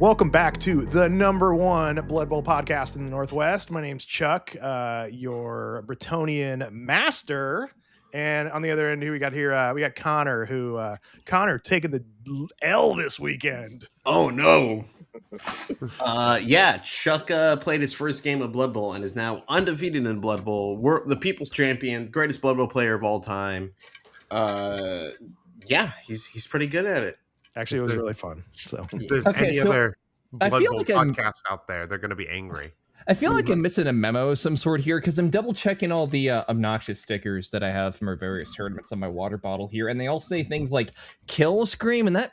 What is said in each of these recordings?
Welcome back to the number one Blood Bowl podcast in the Northwest. My name's Chuck, your Bretonian master. And on the other end, who we got here? We got Connor, Connor taking the L this weekend. Oh, no. Yeah, Chuck played his first game of Blood Bowl and is now undefeated in Blood Bowl. We're the people's champion, greatest Blood Bowl player of all time. Yeah, he's pretty good at it. Actually, it was really fun. So if there's any other Blood Bowl podcast out there, they're going to be angry. I feel like I'm missing a memo of some sort here because I'm double checking all the obnoxious stickers that I have from our various tournaments on my water bottle here, and they all say things like "kill scream," and that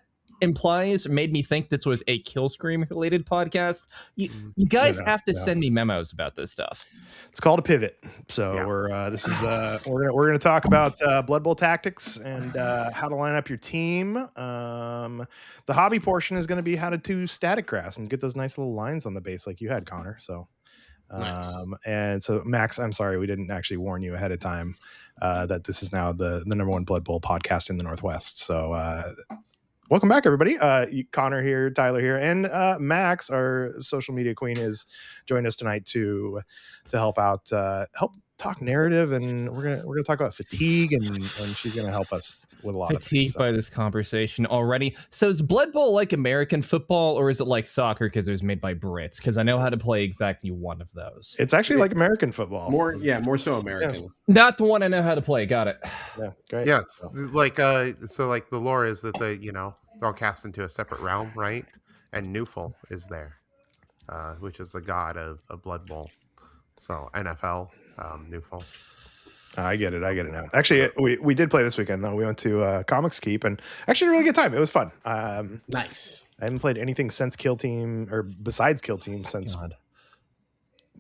made me think this was a kill scream related podcast. You guys have to send me memos about this stuff. It's called a pivot. So we're gonna talk about Blood Bowl tactics and how to line up your team. The hobby portion is going to be how to do static grass and get those nice little lines on the base like you had, Connor. So nice. And so Max, I'm sorry we didn't actually warn you ahead of time that this is now the number one Blood Bowl podcast in the Northwest. So welcome back, everybody. Connor here, Tyler here, and Max, our social media queen, is joining us tonight to help out, help talk narrative, and we're gonna talk about fatigue, and she's gonna help us with a lot of things. Fatigued by this conversation already. So is Blood Bowl like American football, or is it like soccer because it was made by Brits? Because I know how to play exactly one of those. It's actually like American football. More so American. Yeah. Not the one I know how to play. Got it. Yeah, great. Yeah, it's like the lore is that they're all cast into a separate realm, right? And Newful is there, which is the god of Blood Bowl. So NFL, Newful. I get it now. Actually, we did play this weekend though. We went to Comics Keep and actually a really good time. It was fun. Nice. I haven't played anything since Kill Team or besides Kill Team since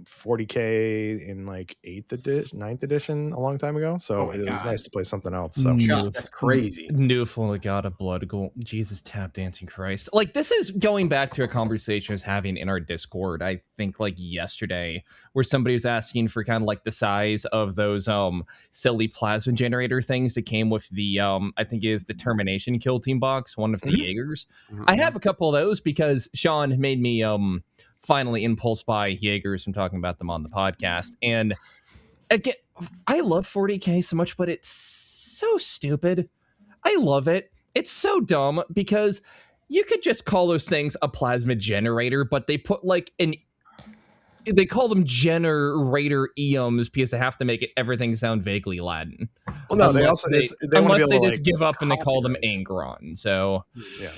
40K in like 9th edition a long time ago. So it was nice to play something else. So that's crazy. Newful, the god of blood. Jesus, tap dancing Christ. Like, this is going back to a conversation I was having in our Discord, I think like yesterday, where somebody was asking for kind of like the size of those silly plasma generator things that came with the I think it is the Termination Kill Team box, one of the Jaegers. I have a couple of those because Sean made me finally impulse buy Jaegers from talking about them on the podcast. And again, I love 40K so much, but it's so stupid. I love it. It's so dumb because you could just call those things a plasma generator, but they put like they call them generator EOMs because they have to make everything sound vaguely Latin. Well, no, unless they just give up and they call them Angron. So yeah,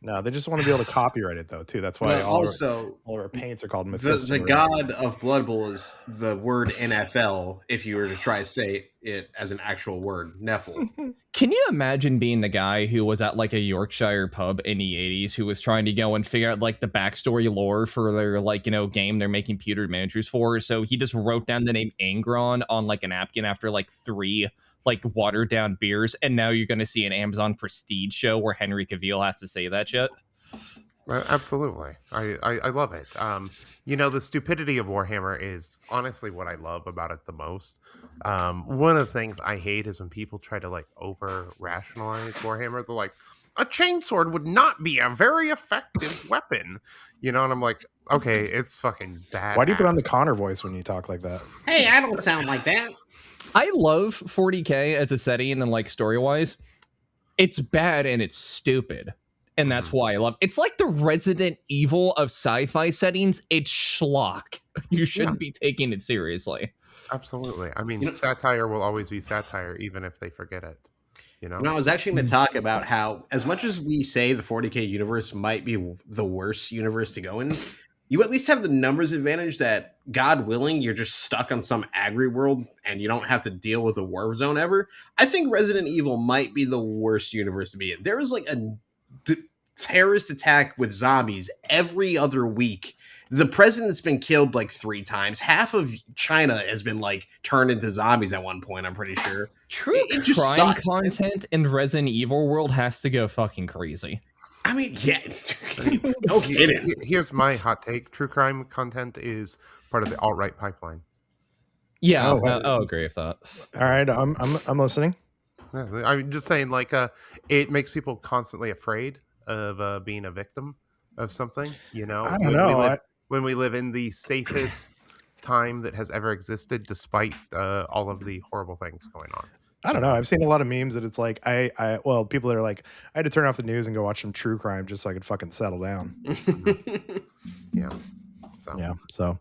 no, they just want to be able to copyright it though too. That's why all of our paints are called Mephisto. The god of Blood Bowl is the word NFL. If you were to try to say it as an actual word, Nephil. Can you imagine being the guy who was at like a Yorkshire pub in the 80s who was trying to go and figure out like the backstory lore for their game they're making pewtered miniatures for? So he just wrote down the name Angron on like a napkin after like 3 like watered down beers, and now you're going to see an Amazon Prestige show where Henry Cavill has to say that shit. Absolutely. I love it. The stupidity of Warhammer is honestly what I love about it the most. One of the things I hate is when people try to like over rationalize Warhammer. They're like, a chainsword would not be a very effective weapon, and I'm like, okay, it's fucking bad. Why do you put on the Connor voice when you talk like that? Hey, I don't sound like that. I love 40K as a setting and like story-wise. It's bad and it's stupid. And that's why I love it. It's like the Resident Evil of sci-fi settings. It's schlock. You shouldn't be taking it seriously. Absolutely. I mean, satire will always be satire, even if they forget it. I was actually going to talk about how, as much as we say the 40K universe might be the worst universe to go in, you at least have the numbers advantage that, God willing, you're just stuck on some agri world and you don't have to deal with a war zone ever. I think Resident Evil might be the worst universe to be in. There is like a terrorist attack with zombies every other week. The president's been killed like 3 times. Half of China has been like turned into zombies at one point, I'm pretty sure. True crime content in Resident Evil world has to go fucking crazy. I mean, yeah, no kidding. Here's my hot take. True crime content is part of the alt-right pipeline. Yeah, I'll agree with that. All right, I'm listening. I'm just saying, like, it makes people constantly afraid of being a victim. of something, you know, I don't know. when we live in the safest time that has ever existed, despite all of the horrible things going on. I don't know. I've seen a lot of memes that it's like well, people that are like, I had to turn off the news and go watch some true crime just so I could fucking settle down. Yeah. So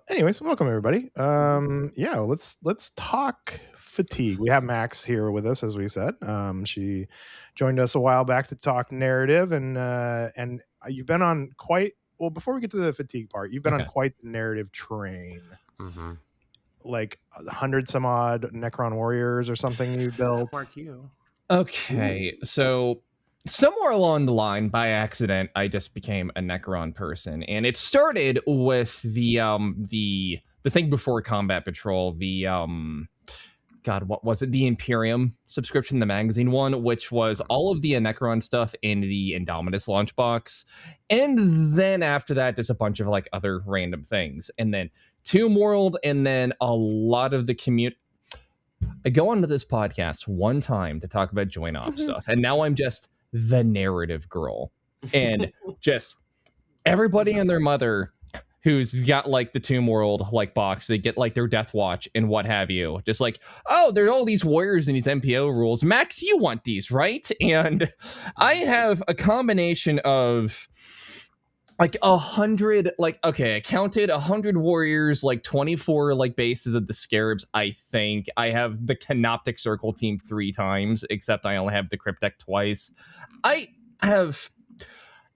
anyways, welcome everybody. Yeah, let's talk fatigue. We have Max here with us, as we said. She joined us a while back to talk narrative, and you've been on quite well. Before we get to the fatigue part, you've been on quite the narrative train. Mm-hmm. Like 100 some odd Necron warriors or something you built. Mark you. Okay, so somewhere along the line, by accident, I just became a Necron person, and it started with the thing before Combat Patrol, the God, what was it? The Imperium subscription, the magazine one, which was all of the Necron stuff in the Indominus launch box, and then after that, just a bunch of like other random things, and then Tomb World, and then a lot of the community. I go onto this podcast one time to talk about joint op stuff, and now I'm just the narrative girl, and just everybody and their mother who's got like the Tomb World like box, they get like their Death Watch and what have you, just like, oh, there are all these warriors and these MPO rules. Max, you want these, right? And I have a combination of like 100, like, okay, I counted 100 warriors, like 24 like bases of the Scarabs. I think I have the Canoptic Circle team 3 times, except I only have the Cryptek twice. I have,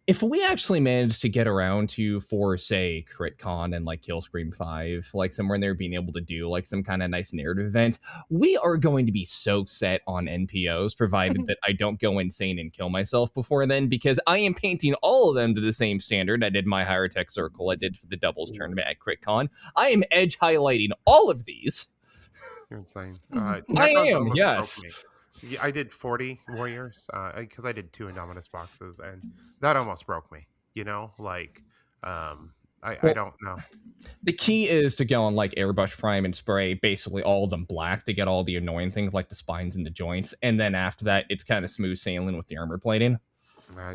if we actually manage to get around to, for say, CritCon and like Killscream 5, like somewhere in there being able to do like some kind of nice narrative event, we are going to be so set on NPOs, provided that I don't go insane and kill myself before then, because I am painting all of them to the same standard. I did my Higher Tech Circle, I did for the Doubles tournament at CritCon. I am edge highlighting all of these. You're insane. I am, yes. Yeah, I did 40 warriors because I did 2 Indominus boxes, and that almost broke me. You know, like I don't know. The key is to go on like Airbrush Prime and spray basically all of them black to get all the annoying things like the spines and the joints, and then after that, it's kind of smooth sailing with the armor plating.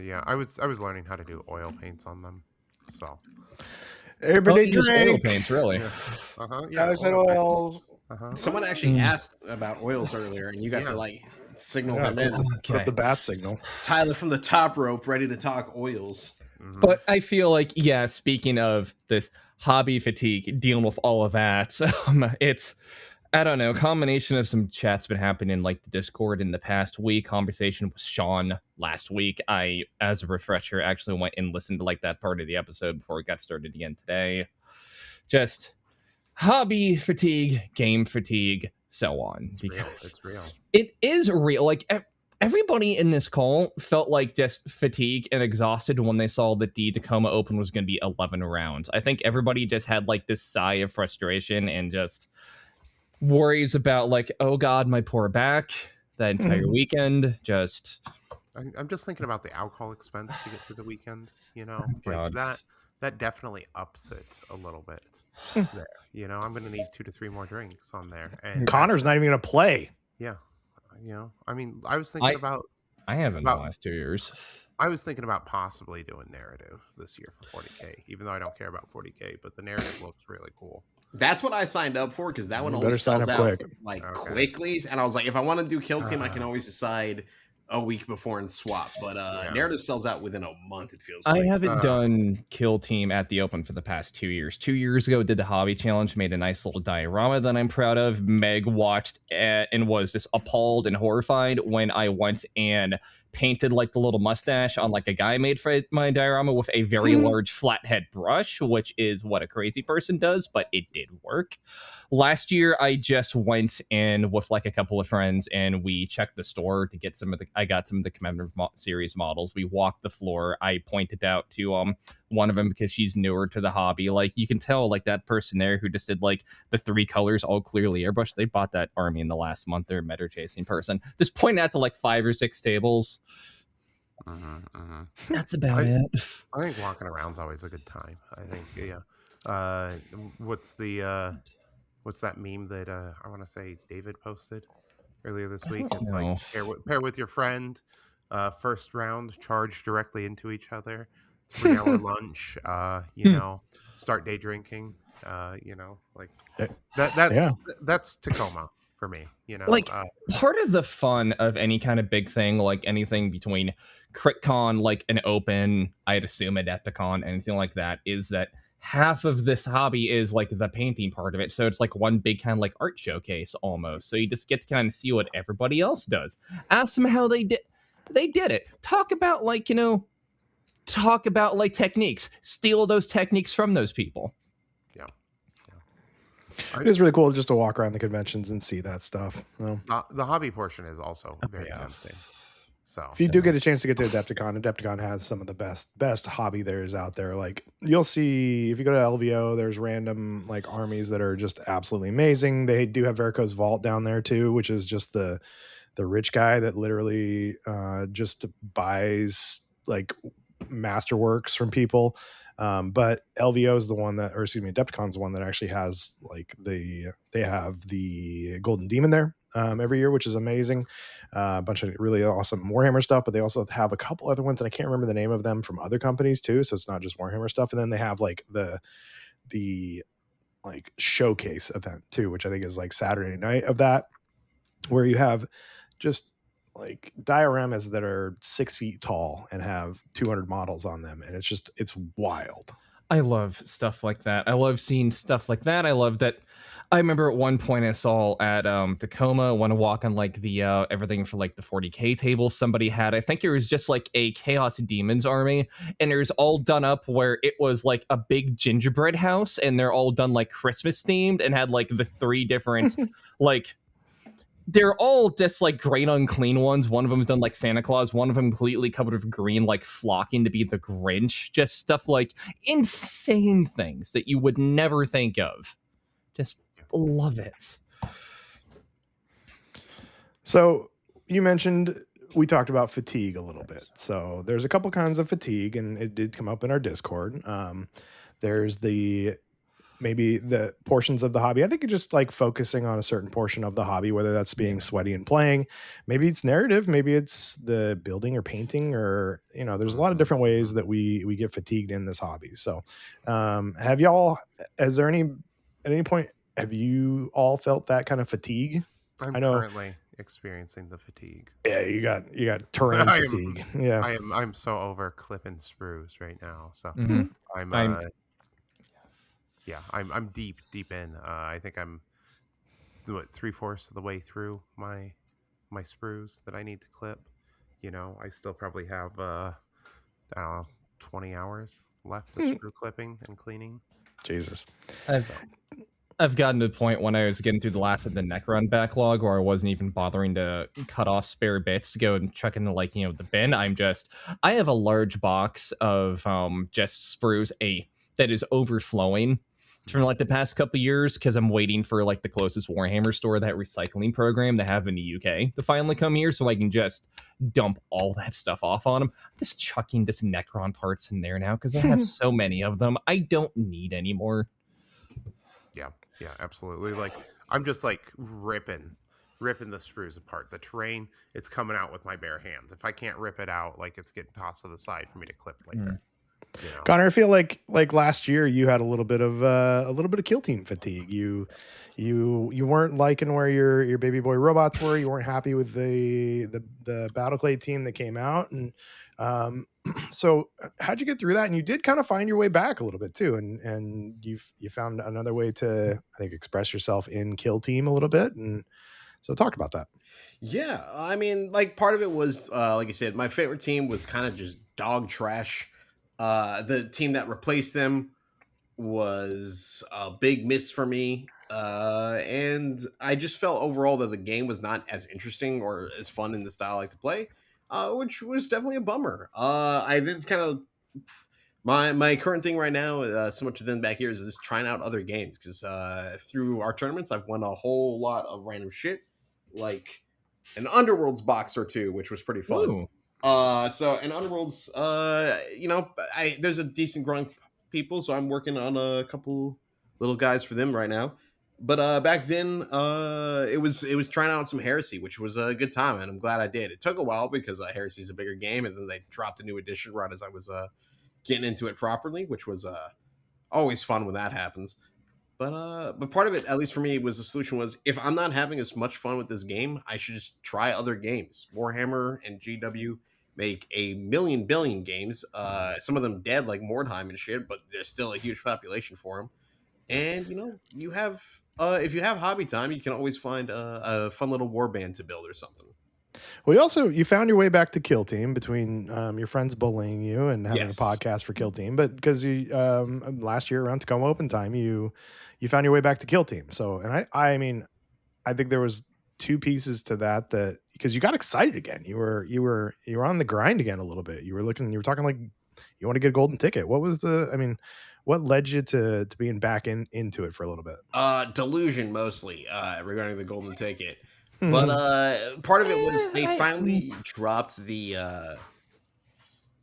Yeah, I was learning how to do oil paints on them, so everybody drink oil paints, really. Yeah, said oils. Someone actually asked about oils earlier, and you got to like signal them in. Put the bat signal. Tyler from the top rope, ready to talk oils. But I feel like, yeah, speaking of this hobby fatigue, dealing with all of that, it's, I don't know, a combination of some chats been happening in like the Discord in the past week, conversation with Sean last week. I, as a refresher, actually went and listened to like that part of the episode before it got started again today. Just hobby fatigue, game fatigue, so on. It's real. It is real. Like everybody in this call felt like just fatigued and exhausted when they saw that the Tacoma Open was going to be 11 rounds. I think everybody just had like this sigh of frustration and just worries about like, oh God, my poor back. That entire weekend, just. I'm just thinking about the alcohol expense to get through the weekend. You know, like that definitely ups it a little bit. There, you know, I'm going to need 2 to 3 more drinks on there. And Connor's not even going to play. Yeah, you know, I mean, I was thinking I haven't in the last 2 years. I was thinking about possibly doing narrative this year for 40K, even though I don't care about 40K, but the narrative looks really cool. That's what I signed up for, because that one only sells out quickly. And I was like, if I want to do Kill Team, I can always decide a week before and swap. But narrative sells out within a month, it feels like. I haven't done Kill Team at the Open for the past 2 years. 2 years ago, did the Hobby Challenge, made a nice little diorama that I'm proud of. Meg watched and was just appalled and horrified when I went and painted like the little mustache on like a guy made for my diorama with a very large flathead brush, which is what a crazy person does, but it did work. Last year, I just went in with like a couple of friends and we checked the store to get I got some of the commemorative series models. We walked the floor. I pointed out to one of them because she's newer to the hobby. Like you can tell like that person there who just did like the 3 colors all clearly airbrushed. They bought that army in the last month. They're a meta chasing person. Just point out to like 5 or 6 tables. That's about it. I think walking around's always a good time. I think, what's that meme that I want to say David posted earlier this week? It's like pair with your friend, First round, charge directly into each other. 3 hour lunch. You know, start day drinking. You know, like Eh, that. yeah. That's Tacoma for me. You know, Like part of the fun of any kind of big thing, like anything between CritCon, like an open, I'd assume Adepticon, anything like that, is that half of this hobby is like the painting part of it. So it's like one big kind of like art showcase almost. So you just get to kind of see what everybody else does. Ask them how they did it. Talk about like, talk about like techniques. Steal those techniques from those people. Yeah. It is really cool just to walk around the conventions and see that stuff. So, The hobby portion is also very tempting. So if you do get a chance to get to Adepticon has some of the best hobby there is out there. Like you'll see if you go to LVO, there's random like armies that are just absolutely amazing. They do have Verico's Vault down there too, which is just the rich guy that literally just buys like masterworks from people. But LVO is the one that, or excuse me, Adepticon's the one that actually has like they have the Golden Demon there every year, which is amazing. A bunch of really awesome Warhammer stuff, but they also have a couple other ones, and I can't remember the name of them from other companies too. So it's not just Warhammer stuff. And then they have like the like showcase event too, which I think is like Saturday night of that, where you have just like dioramas that are 6 feet tall and have 200 models on them, and it's wild. I love stuff like that. I love seeing stuff like that. I love that. I remember at one point I saw at Tacoma, want to walk on like the everything for like the 40K table somebody had. I think it was just like a Chaos Demons army, and it was all done up where it was like a big gingerbread house, and they're all done like Christmas themed and had like the 3 different like they're all just like great unclean ones. One of them's done like Santa Claus, one of them completely covered with green, like flocking to be the Grinch. Just stuff like insane things that you would never think of. Just love it. So you mentioned we talked about fatigue a little bit. So there's a couple kinds of fatigue, and it did come up in our Discord. There's maybe the portions of the hobby. I think you're just like focusing on a certain portion of the hobby, whether that's being sweaty and playing. Maybe it's narrative, maybe it's the building or painting, or there's a lot of different ways that we get fatigued in this hobby. So have y'all, at any point have you all felt that kind of fatigue? I'm I know currently experiencing the fatigue. Yeah, you got terrain fatigue. Yeah. I'm so over clipping sprues right now. So I'm deep in. I think I'm 3/4 of the way through my sprues that I need to clip. I still probably have I don't know, 20 hours left of screw clipping and cleaning. Jesus. I've gotten to the point when I was getting through the last of the Necron backlog where I wasn't even bothering to cut off spare bits to go and chuck into like, the bin. I have a large box of just sprues that is overflowing from like the past couple years because I'm waiting for like the closest Warhammer store, that recycling program they have in the UK to finally come here so I can just dump all that stuff off on them. I'm just chucking this Necron parts in there now because I have so many of them. I don't need any more. Yeah, absolutely. Like I'm just like ripping the sprues apart. The terrain, it's coming out with my bare hands. If I can't rip it out, like it's getting tossed to the side for me to clip later. Connor, I feel like last year you had a little bit of kill team fatigue. You weren't liking where your baby boy robots were. You weren't happy with the Battleclade team that came out, and so how'd you get through that? And you did kind of find your way back a little bit too, and you found another way to, I think, express yourself in kill team a little bit, and so talk about that. Yeah, I mean, like part of it was like I said, my favorite team was kind of just dog trash. The team that replaced them was a big miss for me. And I just felt overall that the game was not as interesting or as fun in the style I like to play, which was definitely a bummer. I did kind of my current thing right now, so much within back here, is just trying out other games because through our tournaments, I've won a whole lot of random shit, like an Underworlds box or two, which was pretty fun. Ooh. So in Underworlds, there's a decent growing people, so I'm working on a couple little guys for them right now. But back then, it was trying out some Heresy, which was a good time, and I'm glad I did. It took a while because Heresy's a bigger game, and then they dropped a new edition right as I was getting into it properly, which was always fun when that happens. But part of it, at least for me, was the solution was if I'm not having as much fun with this game, I should just try other games. Warhammer and GW make a million billion games. Some of them dead like Mordheim and shit, but there's still a huge population for them. And you have if you have hobby time, you can always find a fun little war band to build or something. Well, you found your way back to Kill Team between your friends bullying you and having Yes. a podcast for Kill Team, but because you last year around Tacoma Open Time, you found your way back to Kill Team. So, and I mean, I think there was two pieces to that because you got excited again. You were on the grind again a little bit. You were talking like you want to get a golden ticket. What was what led you to being back into it for a little bit? Delusion mostly regarding the golden ticket. But part of it was they finally dropped the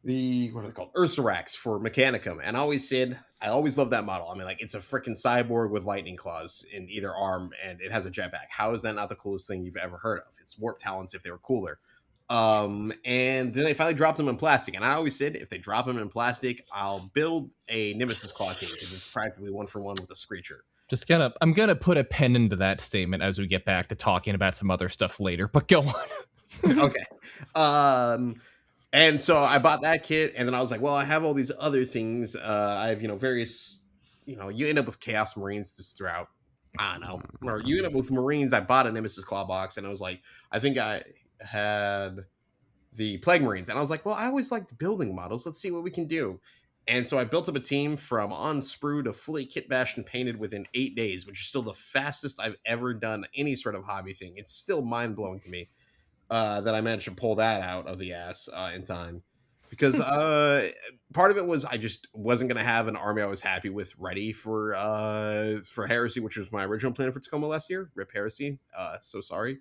what are they called? Ursarax for Mechanicum. And I always loved that model. I mean, like, it's a freaking cyborg with lightning claws in either arm, and it has a jetpack. How is that not the coolest thing you've ever heard of? It's warp talents if they were cooler. And then they finally dropped them in plastic. And I always said, if they drop them in plastic, I'll build a Nemesis Claw team because it's practically 1-for-1 with a Screecher. I'm gonna put a pen into that statement as we get back to talking about some other stuff later. But go on. Okay. And so I bought that kit, and then I was like, well, I have all these other things. I have, various, you end up with Chaos Marines just throughout. I don't know. Or you end up with Marines. I bought a Nemesis Claw box, and I was like, I think I had the Plague Marines. And I was like, well, I always liked building models. Let's see what we can do. And so I built up a team from unsprue to fully kit bashed and painted within 8 days, which is still the fastest I've ever done any sort of hobby thing. It's still mind-blowing to me. That I managed to pull that out of the ass in time, because part of it was I just wasn't going to have an army I was happy with ready for Heresy, which was my original plan for Tacoma last year. Rip Heresy. So sorry.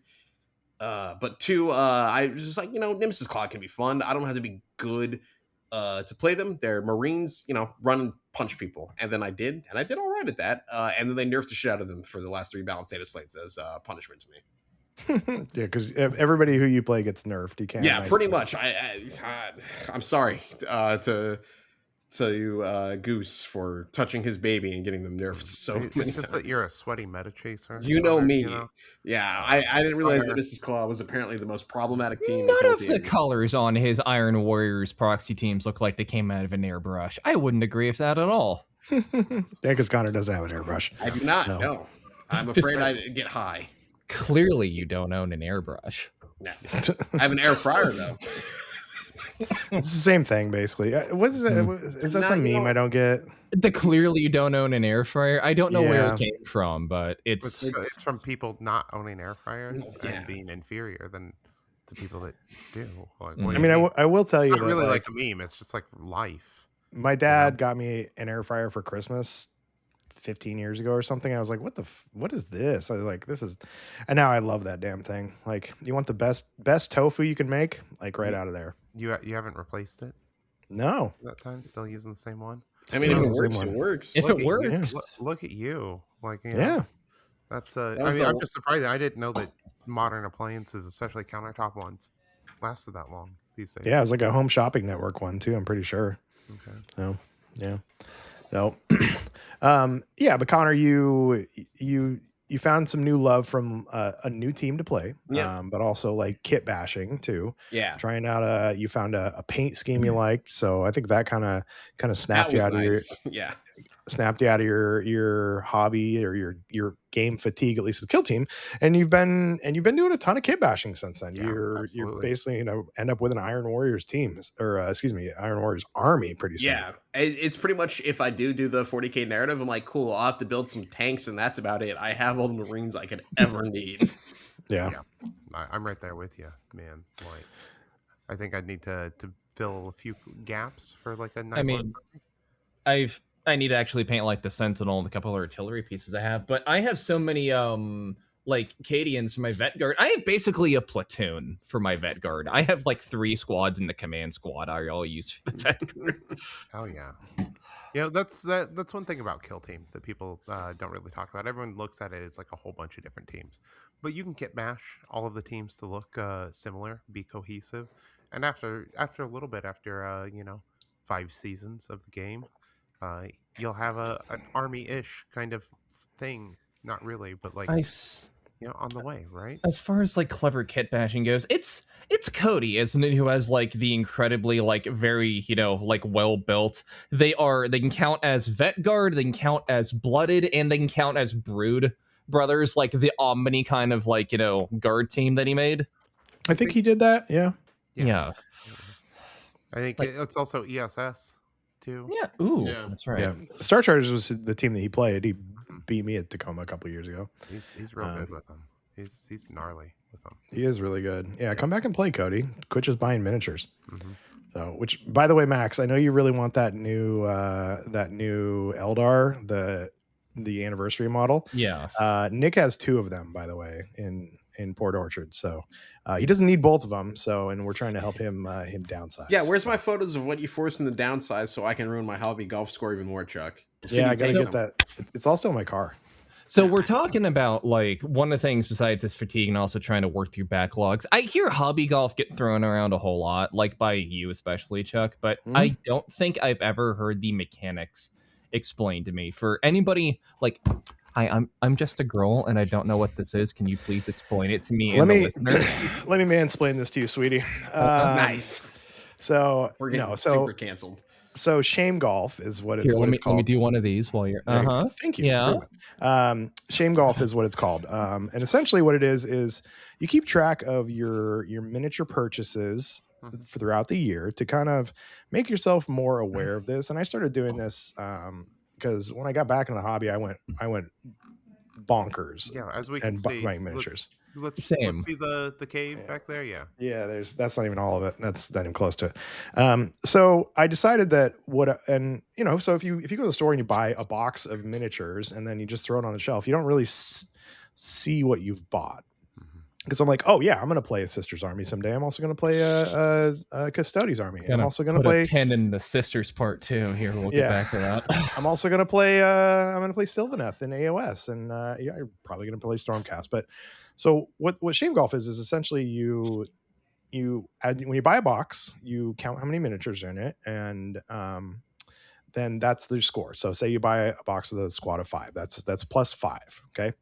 But two, I was just like, Nemesis Claw can be fun. I don't have to be good to play them. They're Marines, run and punch people. And then I did all right at that. And then they nerfed the shit out of them for the last 3 balanced data slates as punishment to me. Yeah, because everybody who you play gets nerfed. You can't. Yeah, pretty much. I'm sorry to you, Goose, for touching his baby and getting them nerfed. So it's just that you're a sweaty meta chaser. You know me. Yeah, I didn't realize that Mrs. Claw was apparently the most problematic team. None of the colors on his Iron Warriors proxy teams look like they came out of an airbrush. I wouldn't agree with that at all. Yeah, because Connor doesn't have an airbrush. I do not. No. I'm afraid I'd get high. Clearly, you don't own an airbrush. No. I have an air fryer, though. It's the same thing, basically. What's that? Is that some meme I don't get? Clearly you don't own an air fryer. I don't know where it came from, but it's from people not owning air fryers and being inferior than to people that do. Like, I mean, I will tell you it's not that, really like a meme. It's just like life. My dad got me an air fryer for Christmas 15 years ago or something. I was like, what is this? I was like, this is, and now I love that damn thing. Like, you want the best tofu you can make, like right out of there. You haven't replaced it? No. That time, still using the same one? I mean, if it works, it works. If it works. Look at you. Like, that's I'm just surprised. I didn't know that modern appliances, especially countertop ones, lasted that long these days. Yeah, it was like a Home Shopping Network one too, I'm pretty sure. Okay. So, yeah. So, but Connor, you found some new love from a new team to play, but also like kit bashing too. Yeah, trying out you found a paint scheme you liked, so I think that kind of snapped you out of your hobby or your game fatigue, at least with Kill Team, and you've been doing a ton of kit bashing since then. Yeah, you're basically end up with an Iron Warriors team, or Iron Warriors army pretty soon. Yeah, it's pretty much, if I do the 40K narrative, I'm like, cool, I'll have to build some tanks and that's about it. I have all the Marines I could ever need. Yeah. I'm right there with you, man. Like, I think I'd need to fill a few gaps for like a night. I mean, I need to actually paint like the Sentinel and a couple of artillery pieces I have, but I have so many like Cadians for my Vet Guard. I have basically a platoon for my Vet Guard. I have like 3 squads in the command squad I all use for the Vet Guard. Oh yeah. That's one thing about Kill Team that people don't really talk about. Everyone looks at it as like a whole bunch of different teams, but you can kit mash all of the teams to look similar, be cohesive, and after a little bit, after 5 seasons of the game, you'll have an army-ish kind of thing. Not really, but like on the way, right? As far as like clever kit bashing goes, it's Cody, isn't it, who has like the incredibly like very like well built. They can count as Vet Guard, they can count as Blooded, and they can count as Brood Brothers, like the Omni kind of like guard team that he made. I think he did that. Yeah. I think it's also ESS too. Yeah. Ooh, that's right. Yeah. Star Chargers was the team that he played. He beat me at Tacoma a couple years ago. He's real good with them. He's gnarly with them. He is really good. Yeah, come back and play, Cody. Quit just buying miniatures. So, which, by the way, Max, I know you really want that new Eldar, the anniversary model. Yeah. Nick has 2 of them, by the way, in Port Orchard. So he doesn't need both of them. So, and we're trying to help him downsize. Yeah, where's my photos of what you forced him to downsize so I can ruin my hobby golf score even more, Chuck? Yeah, I gotta get that. It's all still in my car. So we're talking about like one of the things besides this fatigue and also trying to work through backlogs. I hear hobby golf get thrown around a whole lot, like by you especially, Chuck, but I don't think I've ever heard the mechanics explained to me. For anybody like, hi, I'm just a girl and I don't know what this is. Can you please explain it to me? Let me mansplain this to you, sweetie. Nice. So we're getting super canceled. So shame golf is what it's called. Let me do one of these while you're. Thank you. Yeah. Shame golf is what it's called. And essentially, what it is you keep track of your miniature purchases throughout the year to kind of make yourself more aware of this. And I started doing this because when I got back in the hobby, I went bonkers. Yeah, as we can see, buying miniatures. Let's see the cave back there. Yeah, that's not even all of it. That's not even close to it. So I decided that so if you go to the store and you buy a box of miniatures and then you just throw it on the shelf, you don't really see what you've bought. Because I'm like, oh yeah, I'm going to play a Sisters Army someday. I'm also going to play a Custodes Army. And I'm also going to play a pen in the Sisters part too. Here, we'll get back to that. I'm also going to play. I'm going to play Sylvaneth in AOS, and I'm probably going to play Stormcast. But so what Shame Golf is essentially you add, when you buy a box, you count how many miniatures are in it, and then that's the score. So say you buy a box with a squad of 5, that's +5. Okay.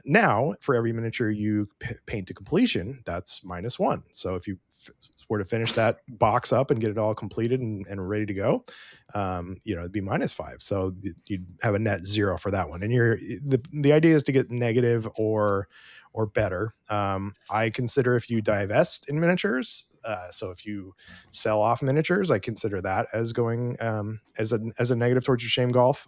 Now for every miniature you paint to completion, that's -1. So if you were to finish that box up and get it all completed and ready to go, it'd be -5. So you'd have a net 0 for that one. And the idea is to get negative or better. I consider if you divest in miniatures, so if you sell off miniatures, I consider that as going as a negative towards your shame golf.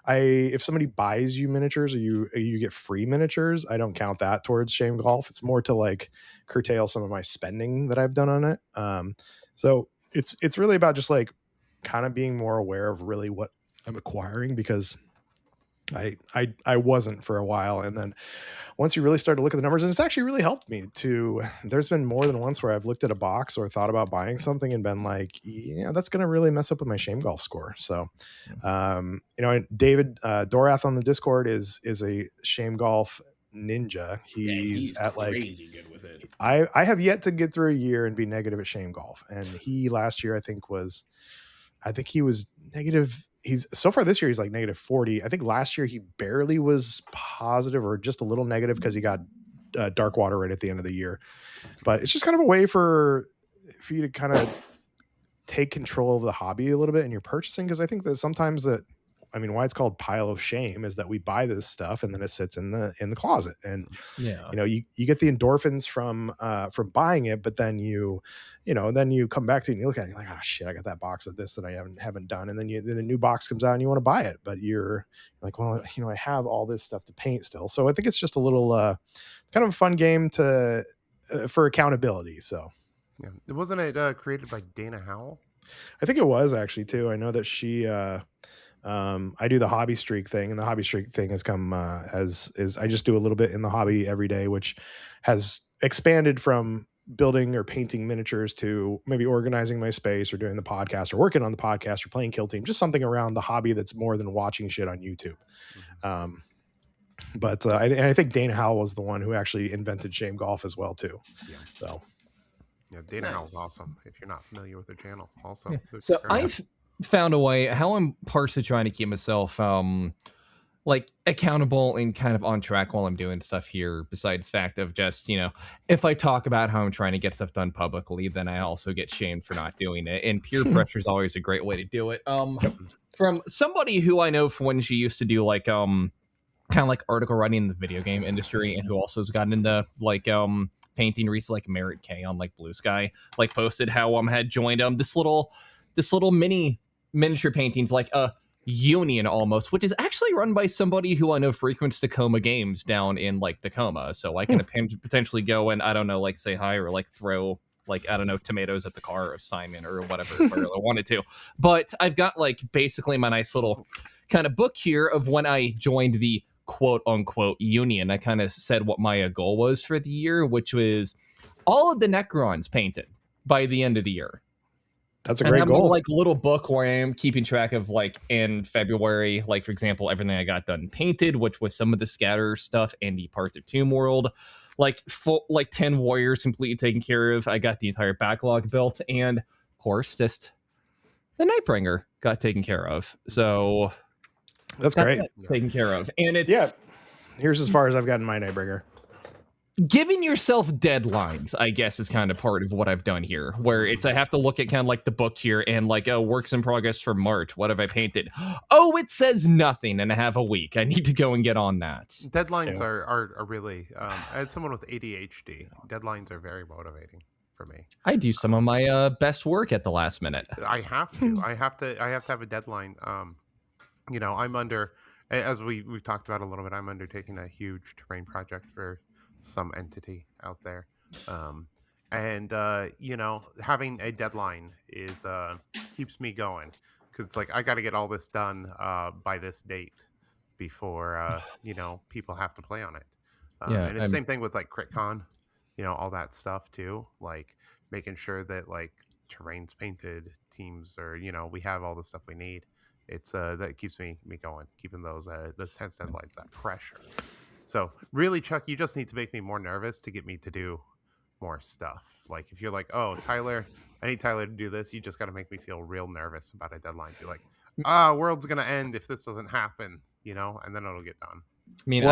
If somebody buys you miniatures or you get free miniatures, I don't count that towards shame golf. It's more to like curtail some of my spending that I've done on it. So it's really about just like kind of being more aware of really what I'm acquiring, because I wasn't for a while. And then once you really start to look at the numbers, and it's actually really helped me there's been more than once where I've looked at a box or thought about buying something and been like, yeah, that's going to really mess up with my shame golf score. So, David Dorath on the Discord is a shame golf ninja. He's at like crazy good with it. I have yet to get through a year and be negative at shame golf. And he last year, I think he was negative. He's so far this year, he's like -40. I think last year he barely was positive or just a little negative because he got dark water right at the end of the year. But it's just kind of a way for you to kind of take control of the hobby a little bit in your purchasing. Because I think that sometimes why it's called pile of shame is that we buy this stuff and then it sits in the closet, and you get the endorphins from buying it, but then you come back to it and you look at it and you're like, oh shit, I got that box of this that I haven't done, and then a new box comes out and you want to buy it, but you're like, well, I have all this stuff to paint still. So I think it's just a little kind of a fun game for accountability. So yeah, wasn't it created by Dana Howell? I think it was actually too. I know that she I do the hobby streak thing, and the hobby streak thing has come as I just do a little bit in the hobby every day, which has expanded from building or painting miniatures to maybe organizing my space or doing the podcast or working on the podcast or playing Kill Team, just something around the hobby that's more than watching shit on YouTube. But I think Dana Howell was the one who actually invented Shame Golf as well too. Yeah. So yeah, Dana Howell's awesome. If you're not familiar with her channel, also. Yeah. So I've found a way how I'm partially trying to keep myself like accountable and kind of on track while I'm doing stuff here, besides fact of just, if I talk about how I'm trying to get stuff done publicly, then I also get shamed for not doing it. And peer pressure is always a great way to do it. From somebody who I know from when she used to do like kind of like article writing in the video game industry, and who also has gotten into like painting recently, like Merritt K on like Blue Sky, like posted how had joined this little miniature paintings, like a union almost, which is actually run by somebody who I know frequents Tacoma Games down in like Tacoma. So I can potentially go and, I don't know, like say hi or like throw like, I don't know, tomatoes at the car of Simon or whatever if I really wanted to. But I've got like basically my nice little kind of book here of when I joined the quote unquote union. I kind of said what my goal was for the year, which was all of the Necrons painted by the end of the year. That's a great goal. Like little book where I am keeping track of like in February, like for example, everything I got done painted, which was some of the scatter stuff and the parts of Tomb World, like 10 warriors completely taken care of. I got the entire backlog built, and of course, just the Nightbringer got taken care of. So that's great. Taken care of. And it's here's as far as I've gotten my Nightbringer. Giving yourself deadlines, I guess, is kind of part of what I've done here, where it's I have to look at kind of like the book here and like, works in progress for March. What have I painted? Oh, it says nothing, and I have a week. I need to go and get on that. Deadlines are really, as someone with ADHD, deadlines are very motivating for me. I do some of my best work at the last minute. I have to. I have to have a deadline. I'm under, as we've talked about a little bit, I'm undertaking a huge terrain project for some entity out there, and having a deadline is keeps me going, because it's like I got to get all this done by this date before people have to play on it. And it's the same thing with like CritCon, all that stuff too, like making sure that like terrain's painted, teams are, we have all the stuff we need. It's that keeps me going, keeping those tense deadlines, that pressure. So really, Chuck, you just need to make me more nervous to get me to do more stuff. Like if you're like, oh, Tyler, I need Tyler to do this, you just got to make me feel real nervous about a deadline. Be like, world's gonna end if this doesn't happen, and then it'll get done.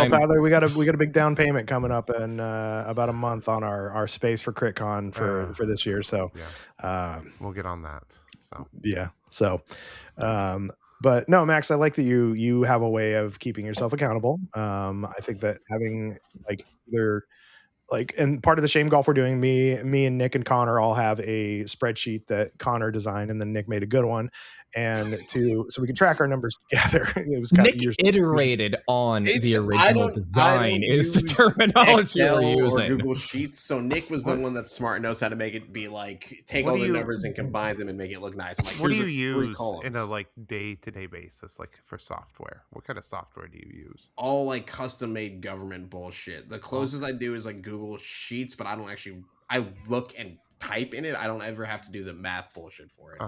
Tyler, we got a big down payment coming up in about a month on our space for CritCon for this year. So we'll get on that. So yeah. So but no, Max, I like that you have a way of keeping yourself accountable. I think that having like either and part of the Shame Golf we're doing, me and Nick and Connor all have a spreadsheet that Connor designed, and then Nick made a good one, and so we can track our numbers together. It was kind Nick of iterated on the original design. Is the terminology Excel we're using. or Google Sheets. So Nick was the one that's smart and knows how to make it be like take all the numbers and combine them and make it look nice. Like, what do you use in a like day-to-day basis, like for software? What kind of software do you use? All like custom-made government bullshit. The closest I do is like Google Sheets, but I don't actually. I look and type in it. I don't ever have to do the math bullshit for it.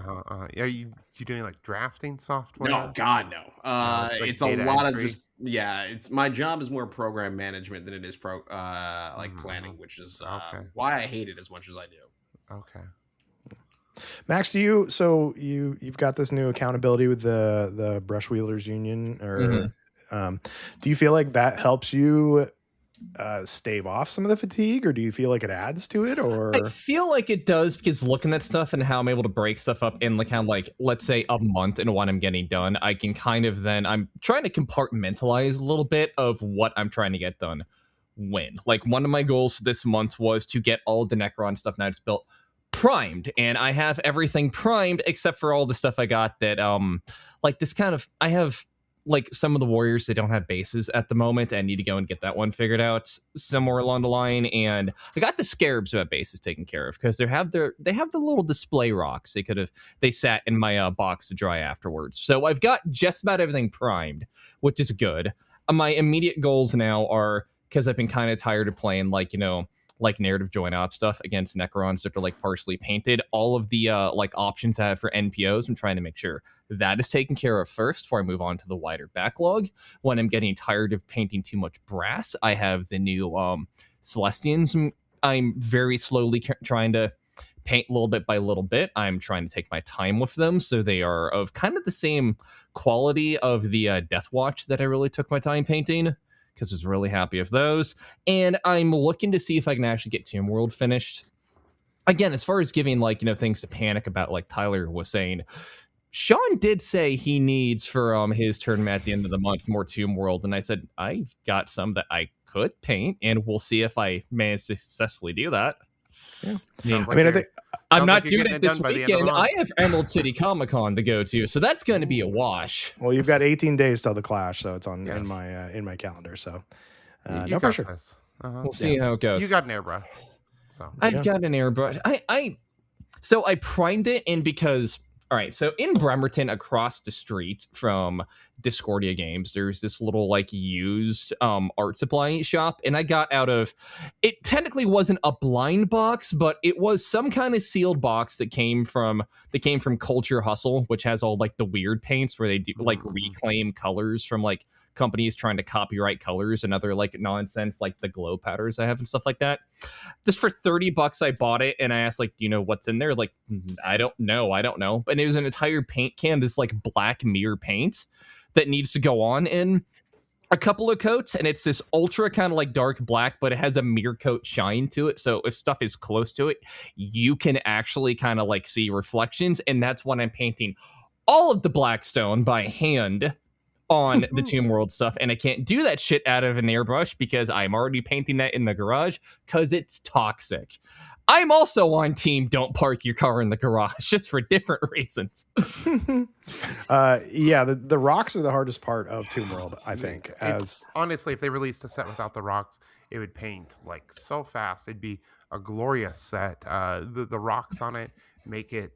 Yeah, you doing like drafting software? No, God no. It's a lot entry. of just it's my job is more program management than it is planning, which is why I hate it as much as I do. Okay. Max, you've got this new accountability with the Brush Wheelers Union, or do you feel like that helps you stave off some of the fatigue, or do you feel like it adds to it? Or I feel like it does, because looking at stuff and how I'm able to break stuff up in like kind of like, let's say a month and when I'm getting done, I can kind of then I'm trying to compartmentalize a little bit of what I'm trying to get done when. Like one of my goals this month was to get all the Necron stuff now it's built primed, and I have everything primed except for all the stuff I got that like this kind of, I have like some of the warriors, they don't have bases at the moment. I need to go and get that one figured out somewhere along the line. And I got the scarabs who have bases taken care of, because they have the little display rocks. They sat in my box to dry afterwards. So I've got just about everything primed, which is good. My immediate goals now are, because I've been kind of tired of playing like, like narrative join op stuff against Necrons that are like partially painted. All of the like options I have for NPOs, I'm trying to make sure that is taken care of first before I move on to the wider backlog. When I'm getting tired of painting too much brass, I have the new Celestians. I'm very slowly trying to paint little bit by little bit. I'm trying to take my time with them, so they are of kind of the same quality of the Death Watch that I really took my time painting, because I was really happy with those. And I'm looking to see if I can actually get Tomb World finished. Again, as far as giving like, things to panic about, like Tyler was saying, Sean did say he needs for his tournament at the end of the month more Tomb World, and I said I've got some that I could paint, and we'll see if I manage to successfully do that. Yeah. Sounds I mean, I think I'm not like doing you're it getting this done by the end of the weekend. month. I have Emerald City Comic Con to go to, so that's going to be a wash. well, you've got 18 days till the Clash, so it's on Yeah. in my calendar. So You no got pressure. this. Uh-huh. We'll see how it goes. You got an airbrush. So I've got an airbrush. So I primed it in because, all right, so in Bremerton across the street from Discordia Games, there's this little like used art supply shop, and I got out of it. Technically wasn't a blind box, but it was some kind of sealed box that came from Culture Hustle, which has all like the weird paints where they do like reclaim colors from like companies trying to copyright colors and other like nonsense, like the glow powders I have and stuff like that. Just for $30 I bought it, and I asked like, do you know what's in there? Like, I don't know. And it was an entire paint can, this like black mirror paint that needs to go on in a couple of coats, and it's this ultra kind of like dark black, but it has a mirror coat shine to it, so if stuff is close to it, you can actually kind of like see reflections. And that's when I'm painting all of the Blackstone by hand on the Tomb World stuff, and I can't do that shit out of an airbrush because I'm already painting that in the garage because it's toxic. I'm also on team don't park your car in the garage, just for different reasons. Yeah, the rocks are the hardest part of Tomb World, I think. Honestly, if they released a set without the rocks, it would paint like so fast. It'd be a glorious set. The rocks on it make it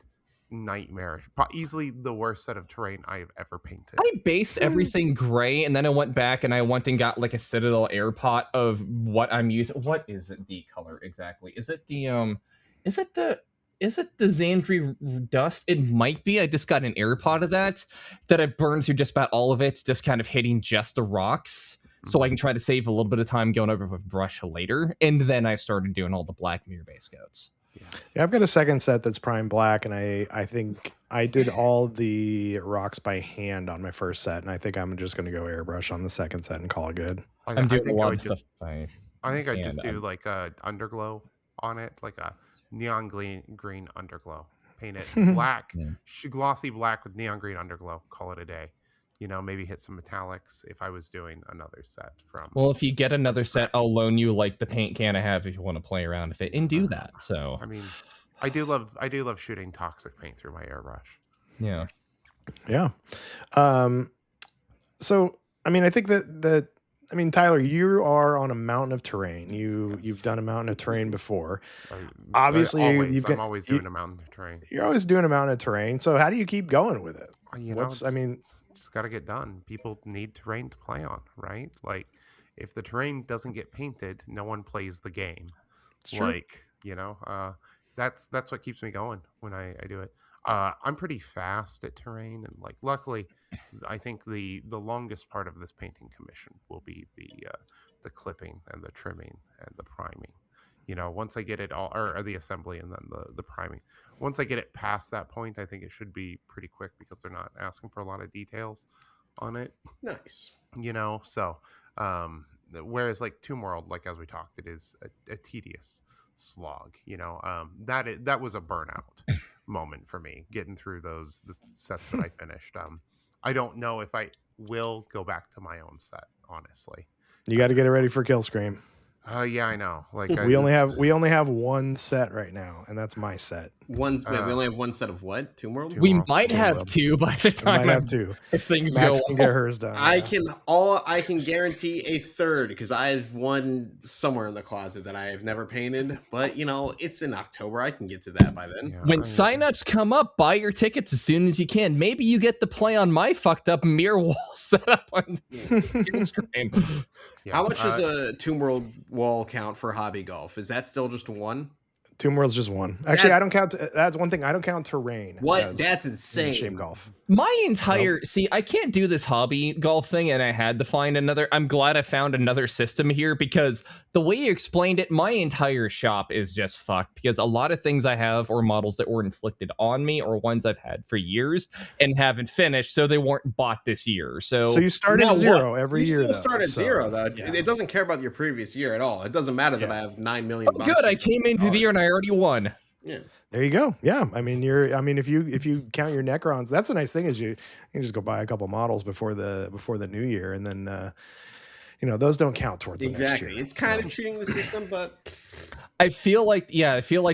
nightmarish. Easily the worst set of terrain I've ever painted. I based everything gray, and then I went back and I went and got like a Citadel air pot of what I'm using. What is it? The color exactly? Is it the Xandri dust? It might be. I just got an air pot of that I burned through just about all of it, just kind of hitting just the rocks, so I can try to save a little bit of time going over with brush later. And then I started doing all the black mirror base coats. Yeah, I've got a second set that's prime black, and I think I did all the rocks by hand on my first set, and I think I'm just going to go airbrush on the second set and call it good. I'm doing a lot of stuff by I think I hand. just do like a underglow on it, like a neon green underglow. Paint it black, glossy black with neon green underglow. Call it a day. Maybe hit some metallics if I was doing another set from. Well, if you get another set, I'll loan you like the paint can I have if you want to play around with it and do that. So I mean, I do love shooting toxic paint through my airbrush. Yeah. So I mean, I think that Tyler, you are on a mountain of terrain. You've done a mountain of terrain before. Obviously, I'm always doing a mountain of terrain. You're always doing a mountain of terrain. So how do you keep going with it? It's got to get done. People need terrain to play on, right? Like, if the terrain doesn't get painted, no one plays the game. Like, that's what keeps me going when I do it. I'm pretty fast at terrain, and like, luckily, I think the longest part of this painting commission will be the clipping and the trimming and the priming. Once I get it all, or the assembly and then the priming. Once I get it past that point, I think it should be pretty quick because they're not asking for a lot of details on it. Nice. So whereas like Tomb World, like as we talked, it is a tedious slog. That was a burnout moment for me getting through the sets that I finished. I don't know if I will go back to my own set, honestly. You got to get it ready for Kill Scream. Yeah, I know. Like we only have one set right now, and that's my set. We only have one set of what? Tomb World? We might have two by the time. We might have two. If things Max go can get hers done. I can guarantee a third because I have one somewhere in the closet that I have never painted. But it's in October. I can get to that by then. When signups come up, buy your tickets as soon as you can. Maybe you get to play on my fucked up mirror wall setup on Instagram. Yeah. How much does a Tomb World wall count for hobby golf? Is that still just one? Tomb World's just one. Actually, I don't count. That's one thing. I don't count terrain. What? That's insane. Shape golf. My entire see, I can't do this hobby golf thing, and I had to find another. I'm glad I found another system here because the way you explained it, my entire shop is just fucked because a lot of things I have are models that were inflicted on me or ones I've had for years and haven't finished, so they weren't bought this year. So you start at zero every year. You still start at zero though. Yeah. It doesn't care about your previous year at all. It doesn't matter that I have 9 million. Oh, good, I came into the year and I already won. Yeah. There you go. Yeah. I mean, if you count your Necrons, that's the nice thing is you can just go buy a couple models before the new year, and then those don't count towards the next year. It's kind of cheating the system, but I feel like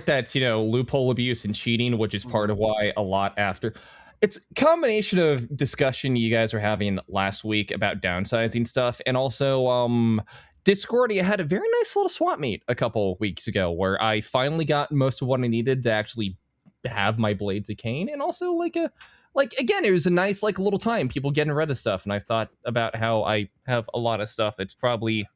that's loophole abuse and cheating, which is part of why a lot after. It's a combination of discussion you guys were having last week about downsizing stuff, and also Discordia had a very nice little swap meet a couple weeks ago where I finally got most of what I needed to actually have my Blades of Cain, and also again, it was a nice little time, people getting rid of stuff, and I thought about how I have a lot of stuff it's probably